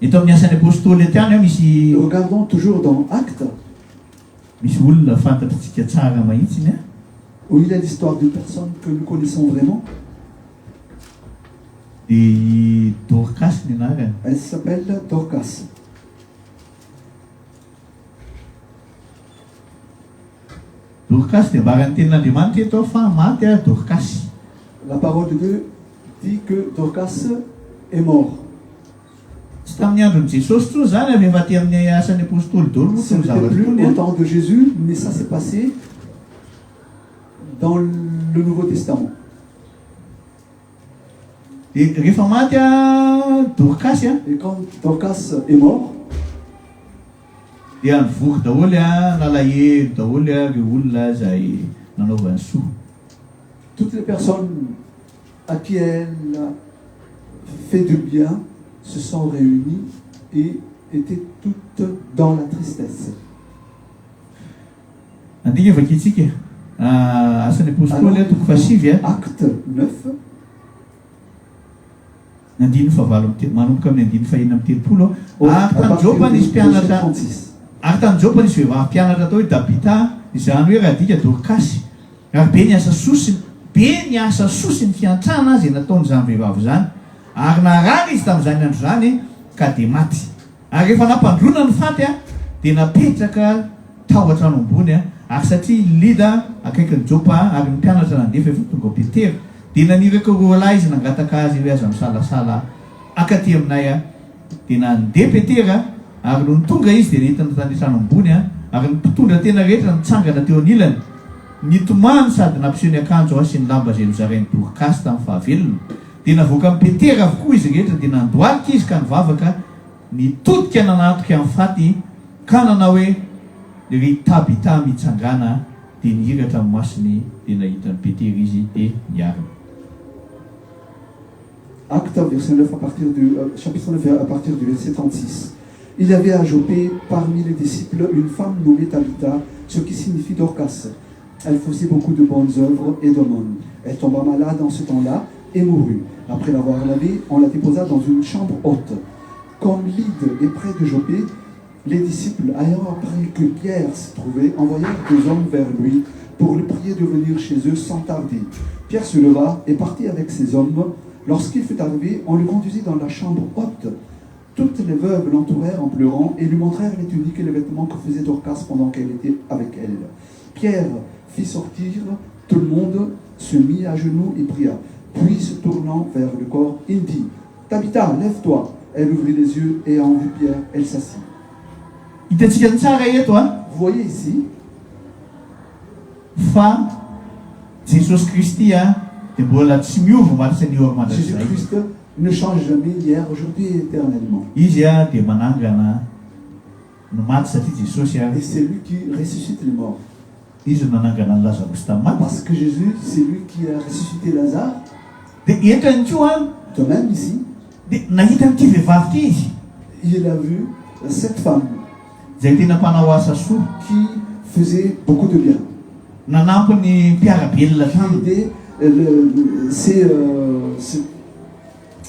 Eto amin'ny asan'ny apôstôly eto misy Regardons toujours dans Actes, olona fantatritsika tsara mahitsiny où il y a l'histoire d'une personne que nous connaissons vraiment. dia Dorcas ny anarany. Elle s'appelle Dorcas. Dorcas dia mbarany tenin'Andriamanitra eto fa maty Dorcas. La parole de Dieu dit que Dorcas est mort. Tsy tamin'ny andron'i Jesosy tsoa zany avy efa ty amin'ny asan'ny apôstôly daholo moa Ce tony n'était zavatra plus tony au temps de Jésus, mais ça s'est passé dans le Nouveau Testament. dia rehefa maty Dorcas Et quand Dorcas est mort, dia nivory daholo nalahelo daholo ireo olona izay nanaovany soa. toutes les personnes à qui elle a fait du bien se sont réunies et étaient toutes dans la tristesse. Andika vakitsika asan'ny apôstôly toko fasivy Acte 9, andiny favalo manomboka amin'ny andiny fahina amin'ny telopolo à ary tany partir Jopa du nisy verset mpianatra 36. ary tany Jopa nisy vehivavy mpianatra atao hoe Tabita izany hoe raha dika Dorcas ary be ny asa sosy ny fiantrana azy nataon'izany vehivavy zany ary narary izy tamin'izany andro zany ka dia maty. Ary rehefa nampandrona ny faty dia napetraka tao an-trano ambony ary satria Lida akaikin'ny Jopa ary ny mpianatra nandefa efa tonga Petera dia naniraka roa lahy izy nangataka azy hoe aza misalasala akaty aminay dia nandeha Petera ary no tonga izy dia nentina tany trano ambony ary ny mpitondra tena rehetra nitsangana teo anilany nitomany sady nampiseho ny akanjo sy ny lamba izay nozarainy Dorcas tamin'ny fahavelona dia navoaka amin'ny Petera avokoa izy rehetra dia nandoalika izy ka nivavaka nitodika nanatoka amin'ny faty ka nanao hoe ry Tabita mitsangana dia nihiratra amin'ny masony dia nahitany Petera izy dia niarina. Acte verset 9 chapitre 9 à partir du verset 36. Il y avait à Joppé parmi les disciples une femme nommée Tabitha, ce qui signifie Dorcas. Elle faisait beaucoup de bonnes œuvres et d'aumônes. Elle tomba malade en ce temps-là et mourut. Après l'avoir lavée, on la déposa dans une chambre haute. Comme Lyde est près de Joppé, les disciples, ayant appris que Pierre s'y trouvait, envoyèrent 2 hommes vers lui pour le prier de venir chez eux sans tarder. Pierre se leva et partit avec ses hommes. Lorsqu'il fut arrivé, on le conduisit dans la chambre haute. Toutes les veuves l'entourèrent en pleurant et lui montrèrent les tuniques et les vêtements que faisait Dorcas pendant qu'elle était avec elles. Pierre fit sortir tout le monde, se mit à genoux et pria. Puis, se tournant vers le corps, il dit « Tabitha, lève-toi !» Elle ouvrit les yeux et en vit Pierre, elle s'assit. Vous voyez ici Fa Jésus Christ dia mbola tsy miova maro ny eo Madagasikara. Jésus-Christ ne change jamais hier, aujourd'hui et éternellement. Izy dia manangana no maty satria Jesosy Et c'est lui qui ressuscite les morts. izy no nanangana ny Lazarus tamin'ny maty. Parce que Jésus, c'est lui qui a ressuscité Lazare. Dia entany koa De même ici, dia nahita n'ity vehivavy ity izy il a vu cette femme izay tena mpanao asa soa qui faisait beaucoup de bien. nanampy ny mpiarabelona Qui taminy. aidait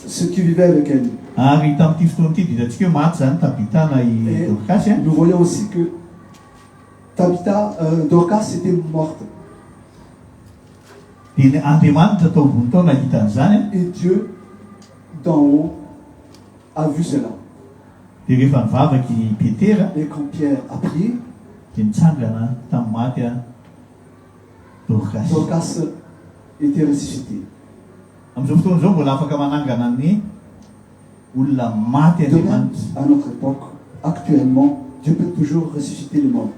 ceux qui vivaient avec elle. Ary tamin'ity fotoana ity dia hitantsika hoe maty zany Tabita na i Et Dorcas nous voyons aussi que Dorcas était morte. dia ny Andriamanitra tao ambony tao nahita an'izany Et Dieu d'en haut a vu cela. dia rehefa nivavaky Petera Et quand Pierre a prié, dia nitsangana tamin'ny maty Dorcas. Dorcas était ressuscité. Amin'izao fotoana izao mbola afaka manangana ny olona maty De même, Andriamanitra. à notre époque, actuellement, Dieu peut toujours ressusciter les morts.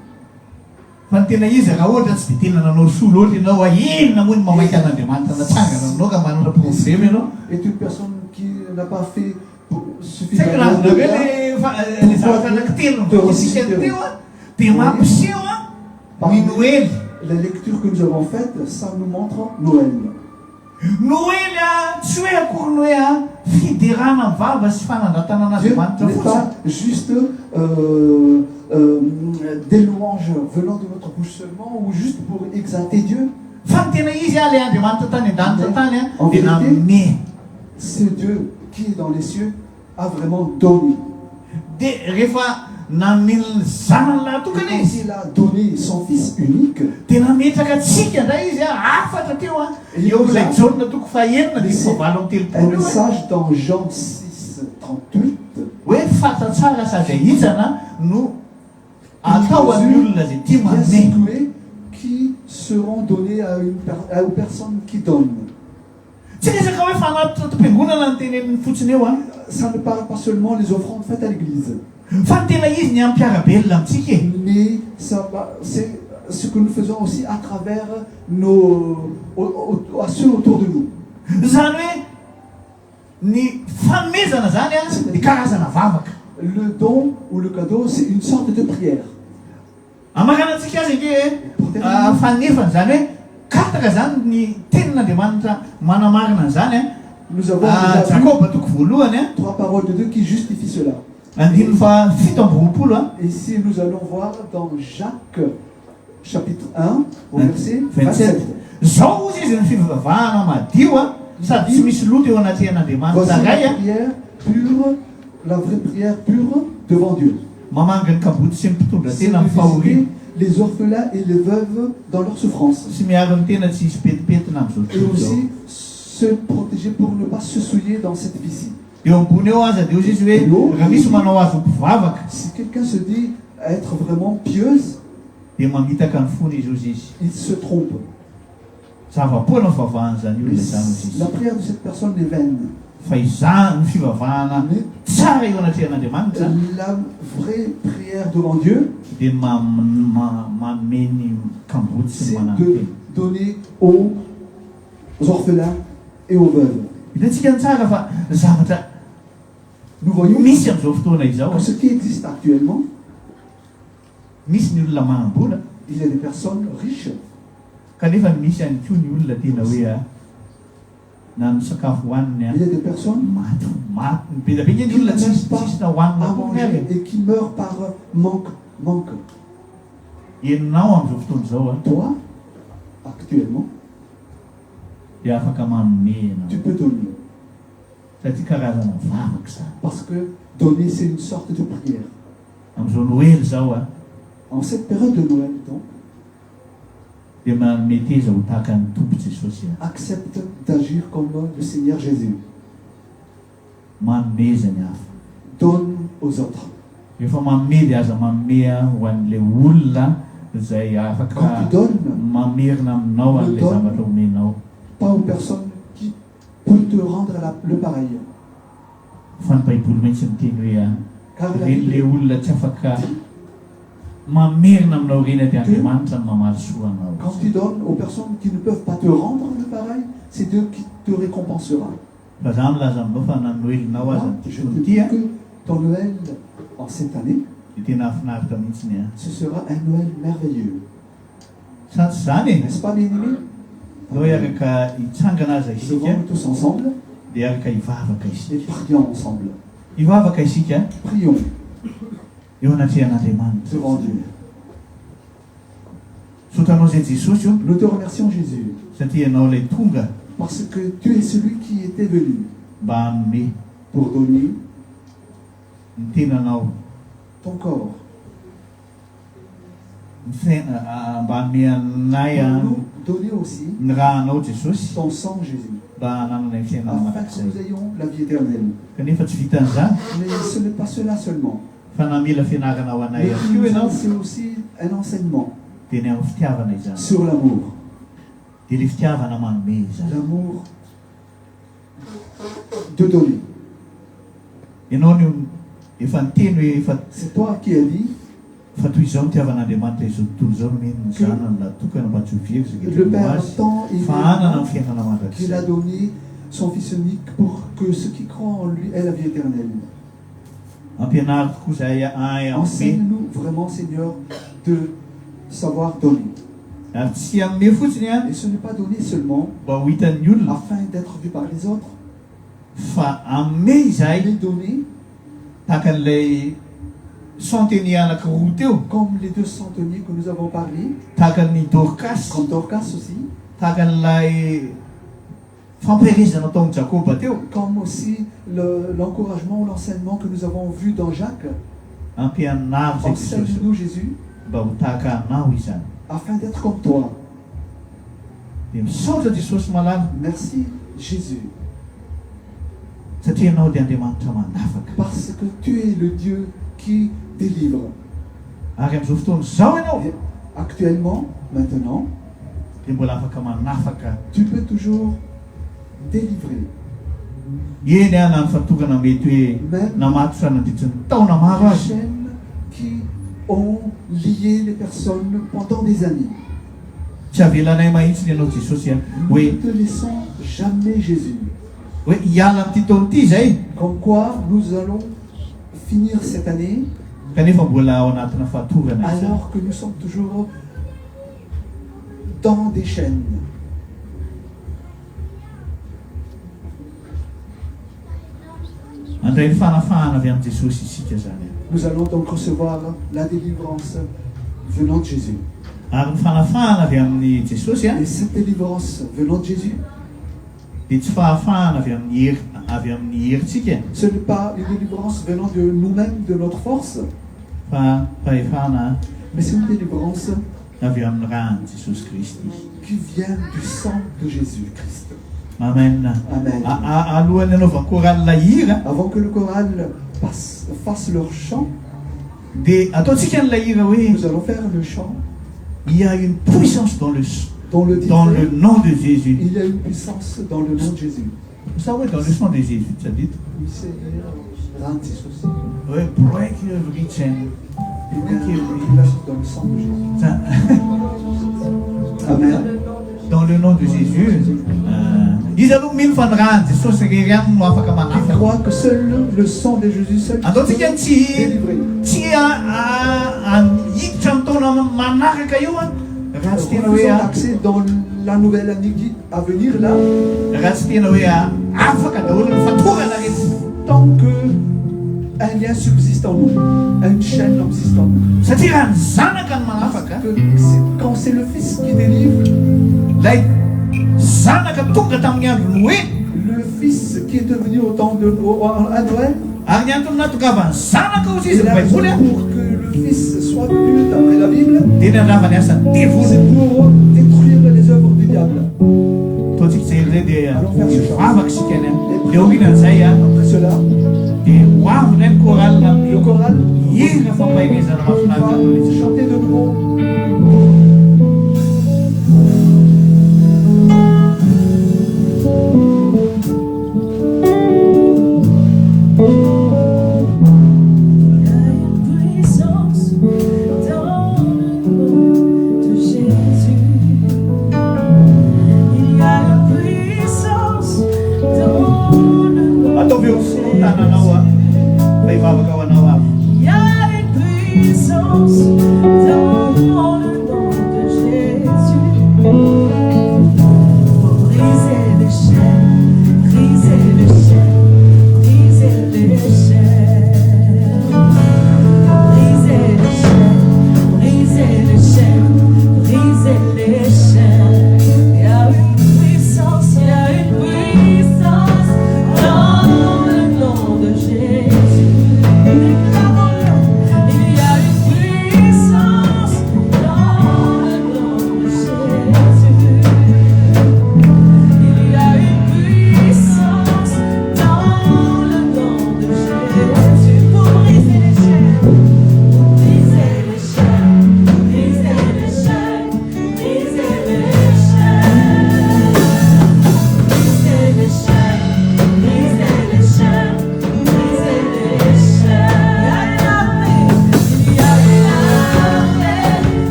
Fa ny tena izy raha ohatra tsy dia tena nanao soa loatra ianao a inona moa ny mamaika an'Andriamanitra natsangana anao ka manana problème ianao. Et une personne qui n'a pas fait Tsy haiko raha suffisamment de bien, hoe le zavatra anankitelo nivokitsika teo dia mampiseho ny Noely. la lecture que nous avons faite, ça nous montre Noël. Noely tsy hoe akory hoe fiderana vava sy fanandratana Dieu an'Andriamanitra n'est fotsiny. pas juste des louanges venant de notre bouche seulement ou juste pour exalter Dieu. Fa ny tena izy le Andriamanitra tany an-danitra tany En dia vérité, nanome. ce Dieu qui est dans les cieux a vraiment donné. Dia rehefa namely zanany laha Et tokana quand izy il a donné son Fils unique, dia nametraka atsika indray izy afatra teo Et eo il amin'ilay nous a jauna toko fahaenina dia laissé favalo un am'telopolo eo message dans Jean 6, 38. hoe fata tsara sady ahitsana no atao amin'ny olona zay tia Bien manome situés qui seront donnés aux personnes qui donnent. tsy resaka hoe fanatitra tom-piangonana ny teneniny fotsiny eo a Ça ne parle pas seulement des offrandes faites à l'église, fa ny tena izy ny ampiarabelona amintsika e mais c'est ce que nous faisons aussi à travers à ceux autour de nous. zany hoe ny fanomezana zany a ny karazana vavaka Le don ou le cadeau, c'est une sorte de prière. amakanantsika azy ake fanefany zany hoe kataka zany ny tenin'andriamanitra manamarina an'izany Nous avons déjà vu jakoba toko voalohany a 3 paroles de Dieu qui justifient cela. andininy fa fito amby roapolo a Et ici, nous allons voir dans Jacques, chapitre 1, au verset 27 27. zao ozy izy ny fivavahana madio a sady tsy misy loto eo anatrihan'andriamanitra Voici ray la a prière pure, la vraie prière pure devant Dieu. mamangany kaboty sy mpitondra C'est tena de amin'ny fahoriana visiter les orphelins et les veuves dans leur souffrance. sy miaro ny tena tsy hisy petipetina am'izao Et tontolo zao aussi se protéger pour ne pas se souiller dans cette vie-ci. eo ambony eo aza dia ozy izy hoe raha misy manao azy ho mpivavaka Si quelqu'un se dit être vraiment pieuse, dia mamitaka ny fony izy ozy izy il se trompe. zavapoana fivavahana zany olona zany ozy izy La prière de cette personne est vaine. fa izany ny fivavahana Mais tsara eo anatrihan'andriamanitra la vraie prière devant Dieu, dia mameny kamboty sy c'est ny de manamteny donner aux orphelins et aux veuves. hitantsika ny tsara fa zavatra Nous voyons misy am'izao fotoana izao que ce qui existe actuellement, misy ny olona manambola il y a des personnes riches, kanefa misy ihany koa ny olona tena hoe na ny sakafo hohaniny il y a des personnes maty mipetapeka ny olona tsisy na hohanina à koa ny manger et qui meurent par manque. enonao am'izao fotoana izao a Toi, actuellement, dia afaka manome tu anao peux donner. satria karazana vavaka zany Parce que donner, c'est une sorte de prière. am'izao noely zao a En cette période de Noël, donc, dia mety eza ho tahaka ny tompo jesosy a accepte d'agir comme le Seigneur Jésus. manome zany hafa Donne aux autres. rehefa manome dia aza manome ho an'le olona zay afaka Quand tu donnes, mamerina aminao an'le Donne. zavatra omenao pas aux personnes qui peuvent te rendre le pareil. fa ny baiboly maintsy miteny hoe Car la reny le Bible olona tsy afaka mamerina aminao reny dia andriamanitra ny mamaly soa anao quand tu donnes aux personnes qui ne peuvent pas te rendre le pareil, c'est Dieu qui te récompensera. fa za milaza aminao fa na noelinao aza Moi, ny je te tontolo dis ty a que ton Noël en cette année, dia tena afinaritra mihitsiny a ce sera un Noël merveilleux. sa tsy zany e N'est-ce pas, bien-aimés? zao hiaraka hitsangana aza isika Levons-nous tous ensemble dia hiaraka hivavaka et isika prions ensemble. hivavaka isika Prions eo anatrihan'andriamanitra devant Dieu. sotranao zay jesosy io Nous te remercions, Jésus, satria ianao ilay tonga parce que tu es celui qui était venu mba hanome pour donner ny tenanao ton corps, mba hanome anay pour nous donner aussi ny raha anao jesosy ton sang, Jésus, mba hananana ny fiainana afin que marak'izay nous ayons la vie éternelle. kanefa tsy vitan'izany Mais ce n'est pas cela seulement. fa namila fianarana ao anay Mais ihany koa ianao c'est aussi un enseignement dia ny amin'ny fitiavana izany sur l'amour. dia le fitiavana manome izany L'amour de donner. ianao ny efa niteny hoe efa C'est toi qui as dit fa toy izao nitiavan'andriamanitra izao tontolo izao nomeny ny zanany natokana mba tsy hovieko que le zay Père a azy tant aimé fa le hanana monde ny fiainana qu'il a mandrakizay donné son Fils unique pour que ceux qui croient en lui aient la vie éternelle. ampianary tokoa zahay ay amin'ny Enseigne-nous vraiment, Seigneur, de savoir donner. ary tsy hanome fotsiny a Et ce n'est pas donner seulement mba ho hitan'ny olona afin d'être vu par les autres, fa hanome izahay mais donner tahaka an'ilay centenie anankiroa teo comme les 2 centeniers que nous avons parlé, tahaka ny dorcas comme Dorcas aussi, tahaka an'ilay fampirizana ataon'ny jakoba teo comme aussi l'encouragement ou l'enseignement que nous avons vu dans Jacques. ampianaro zay Jesosy Enseigne-nous, Jésus, mba ho tahaka anao izany. afin d'être comme toi. Dia misaotra Jesosy malala Merci, Jésus, satria ianao dia Andriamanitra manafaka. parce que tu es le Dieu qui délivre. Ary amin'izao fotoana izao ianao Et actuellement, maintenant, dia mbola afaka manafaka tu peux toujours délivrer. eny a na ny fatokana mety hoe namatotra nandritra ny taona maro Les azy. chaînes qui ont lié les personnes pendant des années. Tsy avelanay mahitsy ianao Jesosy a Nous hoe ne te laissons jamais, Jésus. hoe hiala amin'ity taona ity zay Comme quoi, nous allons finir cette année kanefa mbola ao anatina fahatorana izany. alors que nous sommes toujours dans des chaînes. Andray ny fanafahana avy amin'ny Jesosy isika zany. Nous allons donc recevoir la délivrance venant de Jésus. Ary ny fanafahana avy amin'ny Jesosy a Et cette délivrance venant de Jésus, dia tsy fahafahana avy amin'ny herintsika ce n'est pas une délivrance venant de nous-mêmes, de notre force, fa fahefana mais c'est une délivrance avy amin'ny rany Jesosy Kristy. qui vient du sang de Jésus-Christ. Amen. Amen. Alohan'ny anaovany koralina hira Avant que le choral fasse leur chant, dia ataontsika ny lahira hoe nous allons faire le chant il y a une puissance dans dans le le titre. nom de Jésus. Il y a une puissance dans le nom de Jésus. Vous savez, dans le sang de Jésus, ça dit Oui, c'est Rantisos. oui, break every chain. Il y a une place dans le sang de Jésus. Ça, Amen. dans le nom de Jésus. Izy aloha mino fa ny rano Jesosy rery ihany no afaka Je manafaka. crois que seul le sang de Jésus seul qui Ataontsika peut tsy délivrer. tsy hiditra amin'ny taona manaraka io a raha tsy tena hoe Faisons accès dans la nouvelle année à venir là, raha tsy tena hoe afaka daholo ny fatorana rehetra. tant que un lien subsiste en nous, une chaîne subsiste en nous. Satria raha ny zanaka ny manafaka Quand c'est le Fils qui délivre, lay zanaka tonga tamin'ny andro Noé le Fils qui est devenu au temps de à Noël, ary ny antony natongavany zanaka ozy et izy la ny raison baiboly a pour que le Fils soit venu d'après la Bible, dia ny andravany asany devoly. c'est pour détruire les œuvres du diable. Ataontsika zay zay dia Allons faire ce chant. avaka sika ny dia orinan'izay a Après cela, dia hoavina ny koralina le amin'ny choral hira fampahirizana mahafinaritra va amin'izy. chanter de nouveau. Ataovy eo sy tananao a fa hivavaka ho anao avy. Il y a une puissance dans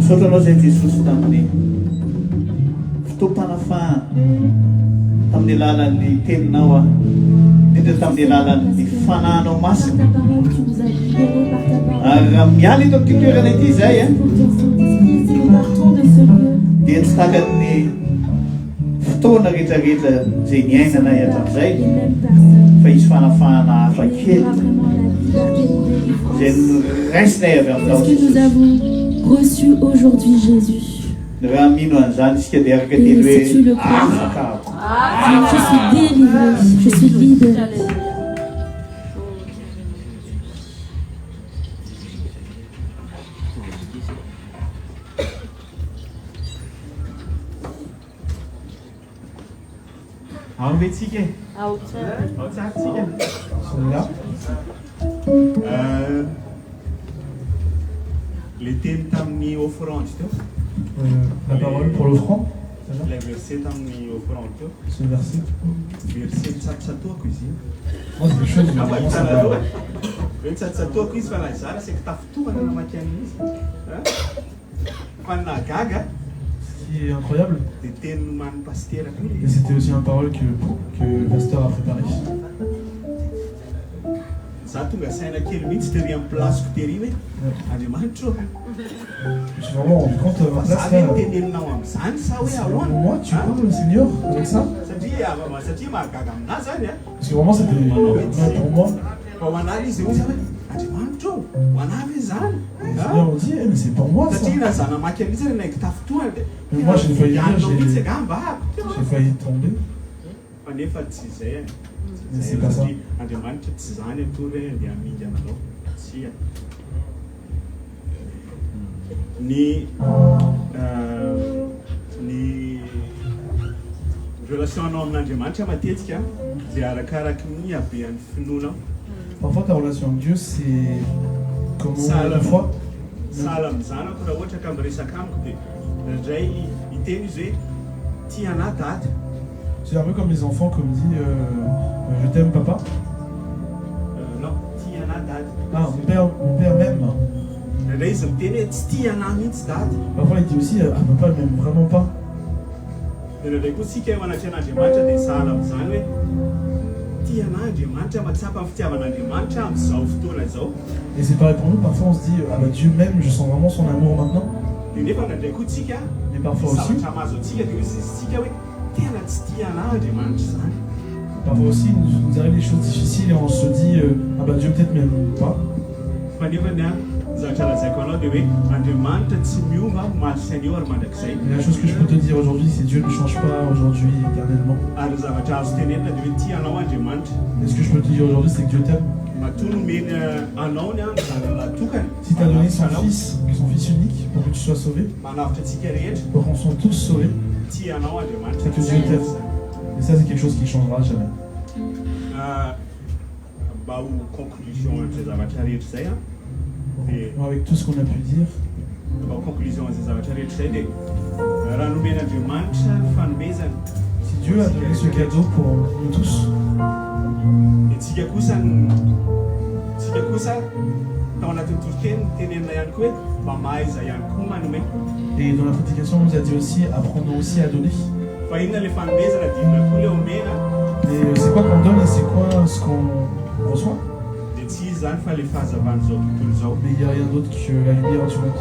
Misaotranao zay Jesosy tamin'ny fotoam-panafahana tamin'ny alalan'ny teninao a indrindra tamin'ny alalan'ny fanahinao Par masina ta parole, tu nous as libérés par ta parole. ary raha miala eto amin'ity toerana ity zay a Pour ton Saint-Esprit, si nous partons de ce lieu, dia tsy takan'ny fotoana rehetrarehetra zay niainana hatramin'izay les mêmes personnes. fa isy fanafahana hafa Et il y kely aura vraiment la liberté de zay délivrance. raisinay avy aminao Parce que nous avons reçu aujourd'hui Jésus. raha mino an'izany isika dia araka Et teny si tu le hoe crois, afaka je suis délivré, je suis libéré. Ao ve tsika e? Ao tsara. Ao tsara tsika. Celui-là. Le teny tamin'ny offrande teo, La parole pour l'offrande. C'est ça? ilay verset tamin'ny offrande teo, Ce verset. verset mitsatotsatoako izy io. Moi, c'est quelque chose où vraiment ça Hitanareo va. e? Hoe mitsatotsatoako izy fa na izara c'est que tafitohana namaky amin'izy. Fa nagaga Ce qui est incroyable, dia teny nomany pasteraka et io. c'était aussi une parole que le pasteur a préparée. Za tonga saina kely mihitsy tery amin'ny plasiko tery hoe Andriamanitra ô, Je me suis vraiment rendu compte à ma fa za place hoe là. niteneninao amin'izany sa hoe ahoana? Moi, tu parles, Seigneur, avec ça? Satria mahagaga aminazy zany a. Parce que vraiment, c'était bien pour moi. Fa ho anahy izy hoe hoe Andriamanitra ô, ho anahy zany. Le Seigneur me dit, eh, mais c'est pour moi ça. Satria na za namaky amin'izy ary naiky tafitohana dia Mais moi, j'ai failli dire, hianao mihitsy j'ai angamba ako. failli tomber. Fa nefa tsy izay e. Mais c'est pas ça. Satria Andriamanitra tsy zany atory hoe andeha hamingy anao. Tsy e. Ny relation anao amin'Andriamanitra matetika dia arakaraky ny habean'ny finoanao. Parfois, ta relation avec Dieu, c'est comment la foi. Sahala amin'izany ako raha ohatra ka miresaka amiko dia indray hiteny izy hoe tia anahy dady. C'est un peu comme les enfants qui me disent je t'aime papa. Non, tia anahy dady. Ah, mon père m'aime. Indray izy miteny hoe tsy tia anahy mihitsy dady. Parfois, il dit aussi ah, papa il m'aime vraiment pas. Dia indray koa tsika eo anaty an'Andriamanitra dia sahala amin'izany hoe tia anahy Andriamanitra, mahatsapa ny fitiavan'Andriamanitra amin'izao fotoana izao. Et c'est pareil pour nous, parfois on se dit ah bah Dieu m'aime, je sens vraiment son amour maintenant. Dia nefa indray koa tsika Mais parfois aussi, zavatra mahazo antsika dia izy tsika hoe tena tsy tia anahy Andriamanitra zany. parfois aussi il nous arrive des choses difficiles et on se dit ah bah Dieu peut-être m'aime pas. Fa nefa ny zavatra lazaiko anao dia hoe Andriamanitra tsy miova mahasainy eo ary mandrakizay. Et la chose que je peux te dire aujourd'hui, c'est Dieu ne change pas aujourd'hui éternellement. Ary zavatra azo tenenina dia hoe tia anao Andriamanitra. Et ce que je peux te dire aujourd'hui, c'est que Dieu t'aime. Matoa nomeny anao ny zanany latokany. Si tu as donné son fils unique pour que tu sois sauvé, Manavitra antsika rehetra pour qu'on soit tous sauvés, tia anao Andriamanitra. c'est que Dieu t'aime. Et ça, c'est quelque chose qui ne changera jamais. Mba ho conclusion an'izay zavatra rehetra izay a. Dia Avec tout ce qu'on a pu dire, mba ho conclusion an'izay zavatra rehetra izay dia raha nomen'Andriamanitra ny fanomezana si Dieu a donné ce cadeau pour nous tous, dia tsika kosa tao anatin'ny toroteny tenenina ihany koa hoe mba mahaiza ihany koa manome. et dans la prédication, on nous a dit aussi apprenons aussi à donner. Fa inona le fanomezana dinona koa le omena Et c'est quoi qu'on donne et c'est quoi ce qu'on reçoit. dia tsy izy zany fa le fahazavan'izao tontolo izao. Mais il n'y a rien d'autre que la lumière du monde.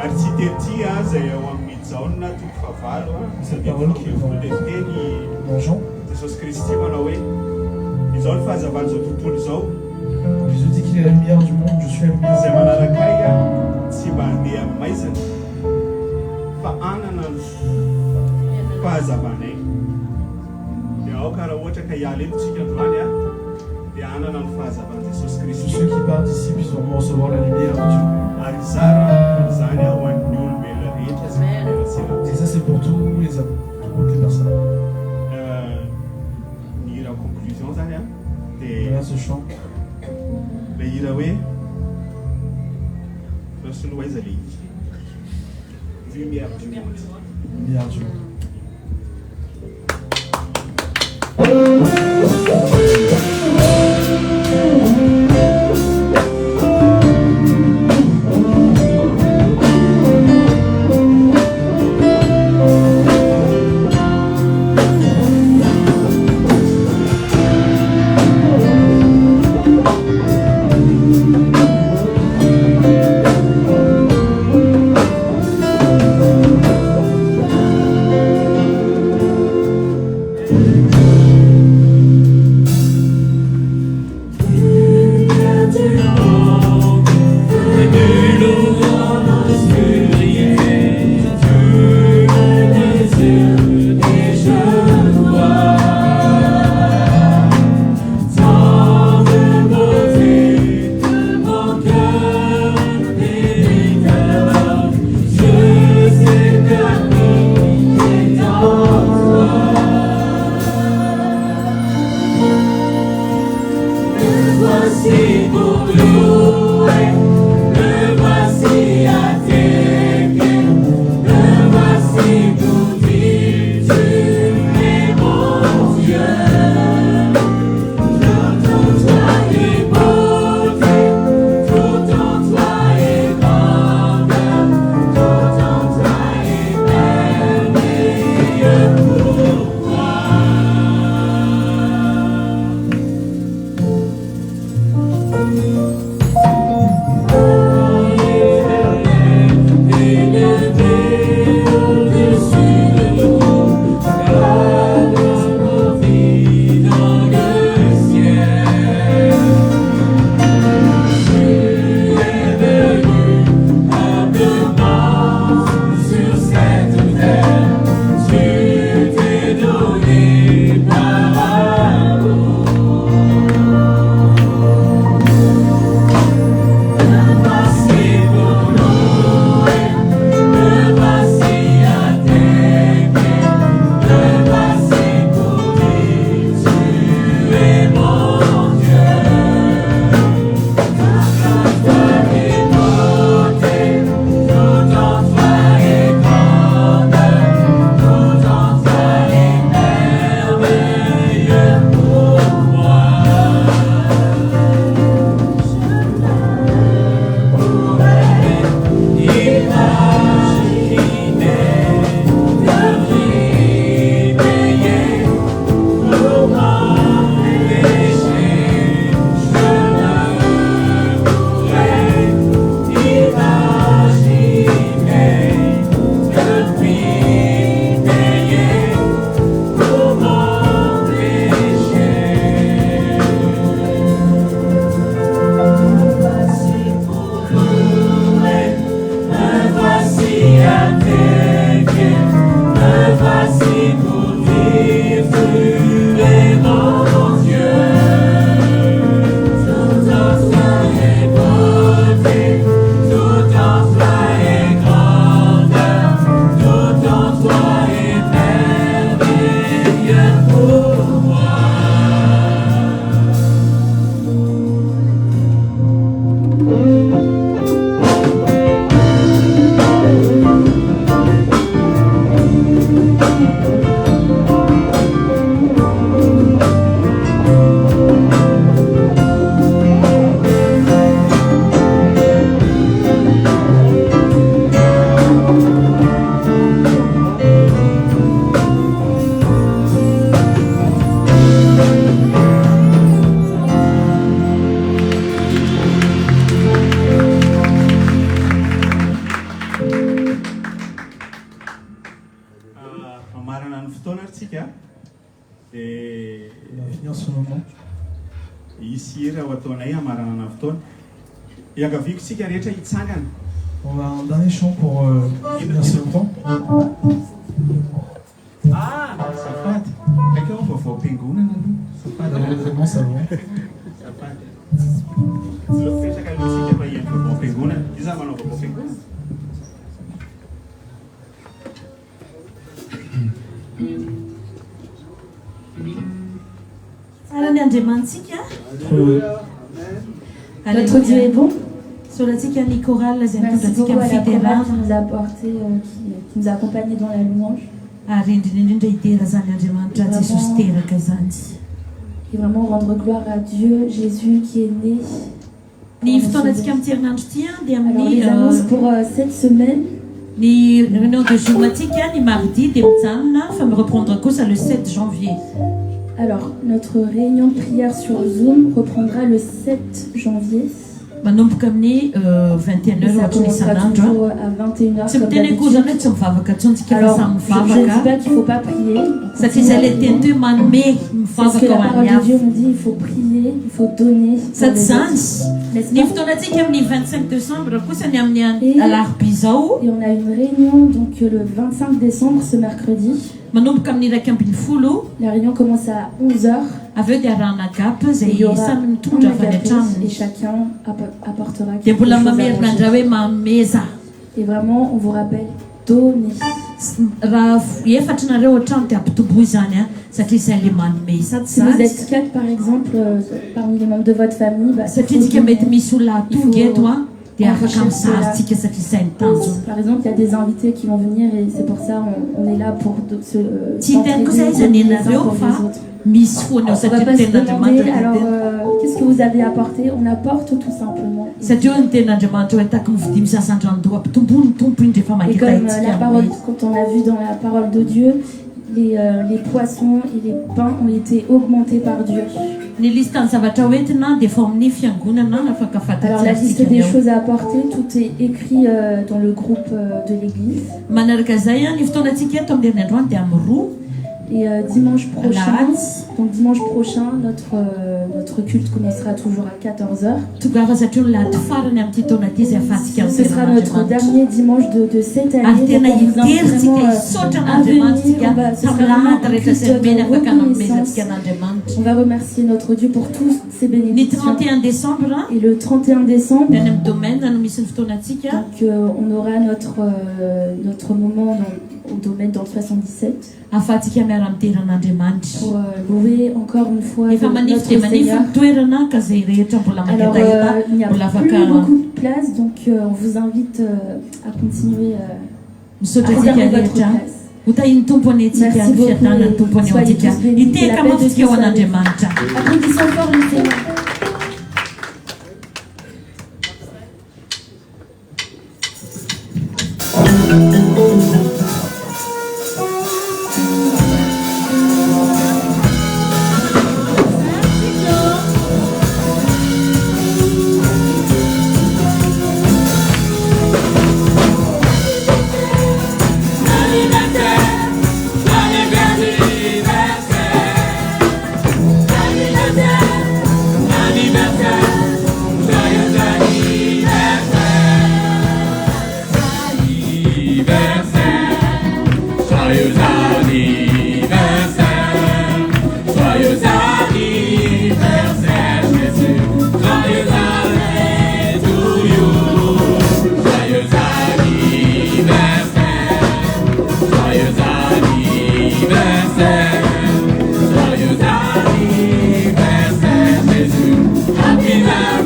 Ary tsy tety zay ao amin'ny jaona toko favalo Cette parole qui est dia teny dans Jean, Jesosy Kristy manao hoe izao ny fahazavan'izao tontolo izao Jésus dit qu'il est la lumière du monde, je suis la lumière zay du monde. mananakay tsy mba handeha amin'ny maizina fa anana ny fahazavanay. Dia aoka raha ohatra ka hiala eto tsika androany dia anana ny fahazavan'i Jesosy Tous Kristy. ceux qui partent ici puissent vraiment recevoir la lumière de Dieu. Ary zara zany ho an'ny olombelona rehetra zay Et ça, c'est pour tous les hommes, pour toutes les personnes. ny hira conclusion zany dia Voilà ce chant. le hira hoe rasolo aiza le izy lumière du monde. Lumière du monde. On va finir ce moment. On va un dernier chant pour finir ce temps. Ah, sapato. É que eu vou pinguna, né? Sapato. Vraiment, ça va. Sapato. Se eu fizer aquela música para ir para o pinguna, diz a mão para o pinguna. Notre Dieu est bon. Merci beaucoup à la chorale qui nous a apporté, qui nous a accompagnés dans la louange. Et vraiment rendre gloire à Dieu, Jésus qui est né. Alors les annonces pour cette semaine. Ni réunion de Joumatika, ni mardi, des Mtsana, va me reprendre à cause le 7 janvier. Alors, notre réunion de prière sur Zoom reprendra le 7 janvier. Ça commencera toujours à 21h comme d'habitude. Alors, je ne dis pas qu'il ne faut pas prier. Parce que la parole de Dieu nous dit qu'il faut prier, il faut donner. Et on a une réunion donc le 25 décembre, ce mercredi. La réunion commence à 11h. Et il y aura et chacun apportera quelque chose à manger. Et vraiment, on vous rappelle, donnez. raha efatranareo ohatrany dia ampitomboy zany a satria izay le manome sady Si vous êtes 4 par exemple, parmi les membres de votre famille, bah, satria tsika mety misy olona tonga eto a dia afaka mizarytsika satria izay ny tanjona. par exemple, il y a des invités qui vont venir et c'est pour ça on est là pour se Tsy hiteny koa izay izany ianareo fa misy foana ao On va satria pas se demander, tenin'Andriamanitra alors qu'est-ce que vous avez apporté? On apporte tout simplement. satria eo ny tenin'Andriamanitra hoe tahaka ny vidia misasan-dranodoa ampitomboy ny tompo iny rehefa Et mahita comme itsika la parole, amin'ny- quand on a vu dans la parole de Dieu, les poissons et les pains ont été augmentés par Dieu. ny listany zavatra hoentina dia efa amin'ny fiangonana afaka Alors la liste fantatsika des ao. choses à apporter, tout est écrit dans le groupe de l'église. manaraka zay a ny fotoanantsika eto amin'ny herinandroany dia amin'ny roa Et dimanche prochain, Lahatsi. donc dimanche prochain, notre culte commencera toujours à 14h. tongava satria ny lahady farany amin'ity taona ity izay ahafahantsika Ce sera notre dernier dimanche de cette ary année. tena Donc, on vous invite iterytsika vraiment hisotra à venir. n'andriamanitsika Ce sera tamin'ny vraiment lahady un rehetra culte izay meny de afaka reconnaissance. nanomezantsika n'andriamanitra. On va remercier notre Dieu pour toutes ces Ny bénédictions. 31 décembre Et le 31 décembre, ny any amin'ny domaine no misy ny fotoanantsika donc, on aura notre moment au domaine dans le 77 ahafahantsika miara mitera n'andriamanitra pour louer encore une fois efa manify notre dia manify Seigneur. ny toerana ka izay rehetra mbola Alors, maketaeta il n'y a mbola plus afaka beaucoup de place, donc on vous invite à continuer misaotra à antsika réserver votre rehetra place. ho tahiny tompony antsika Merci ny beaucoup fiadanany et tompony ao soyez antsika tous bénis. Que la hiteka paix de mafotsika Dieu ho soit avec an'andriamanitra. Applaudissons fort le Seigneur. Joyeux anniversaire, Jésus. Happy birthday.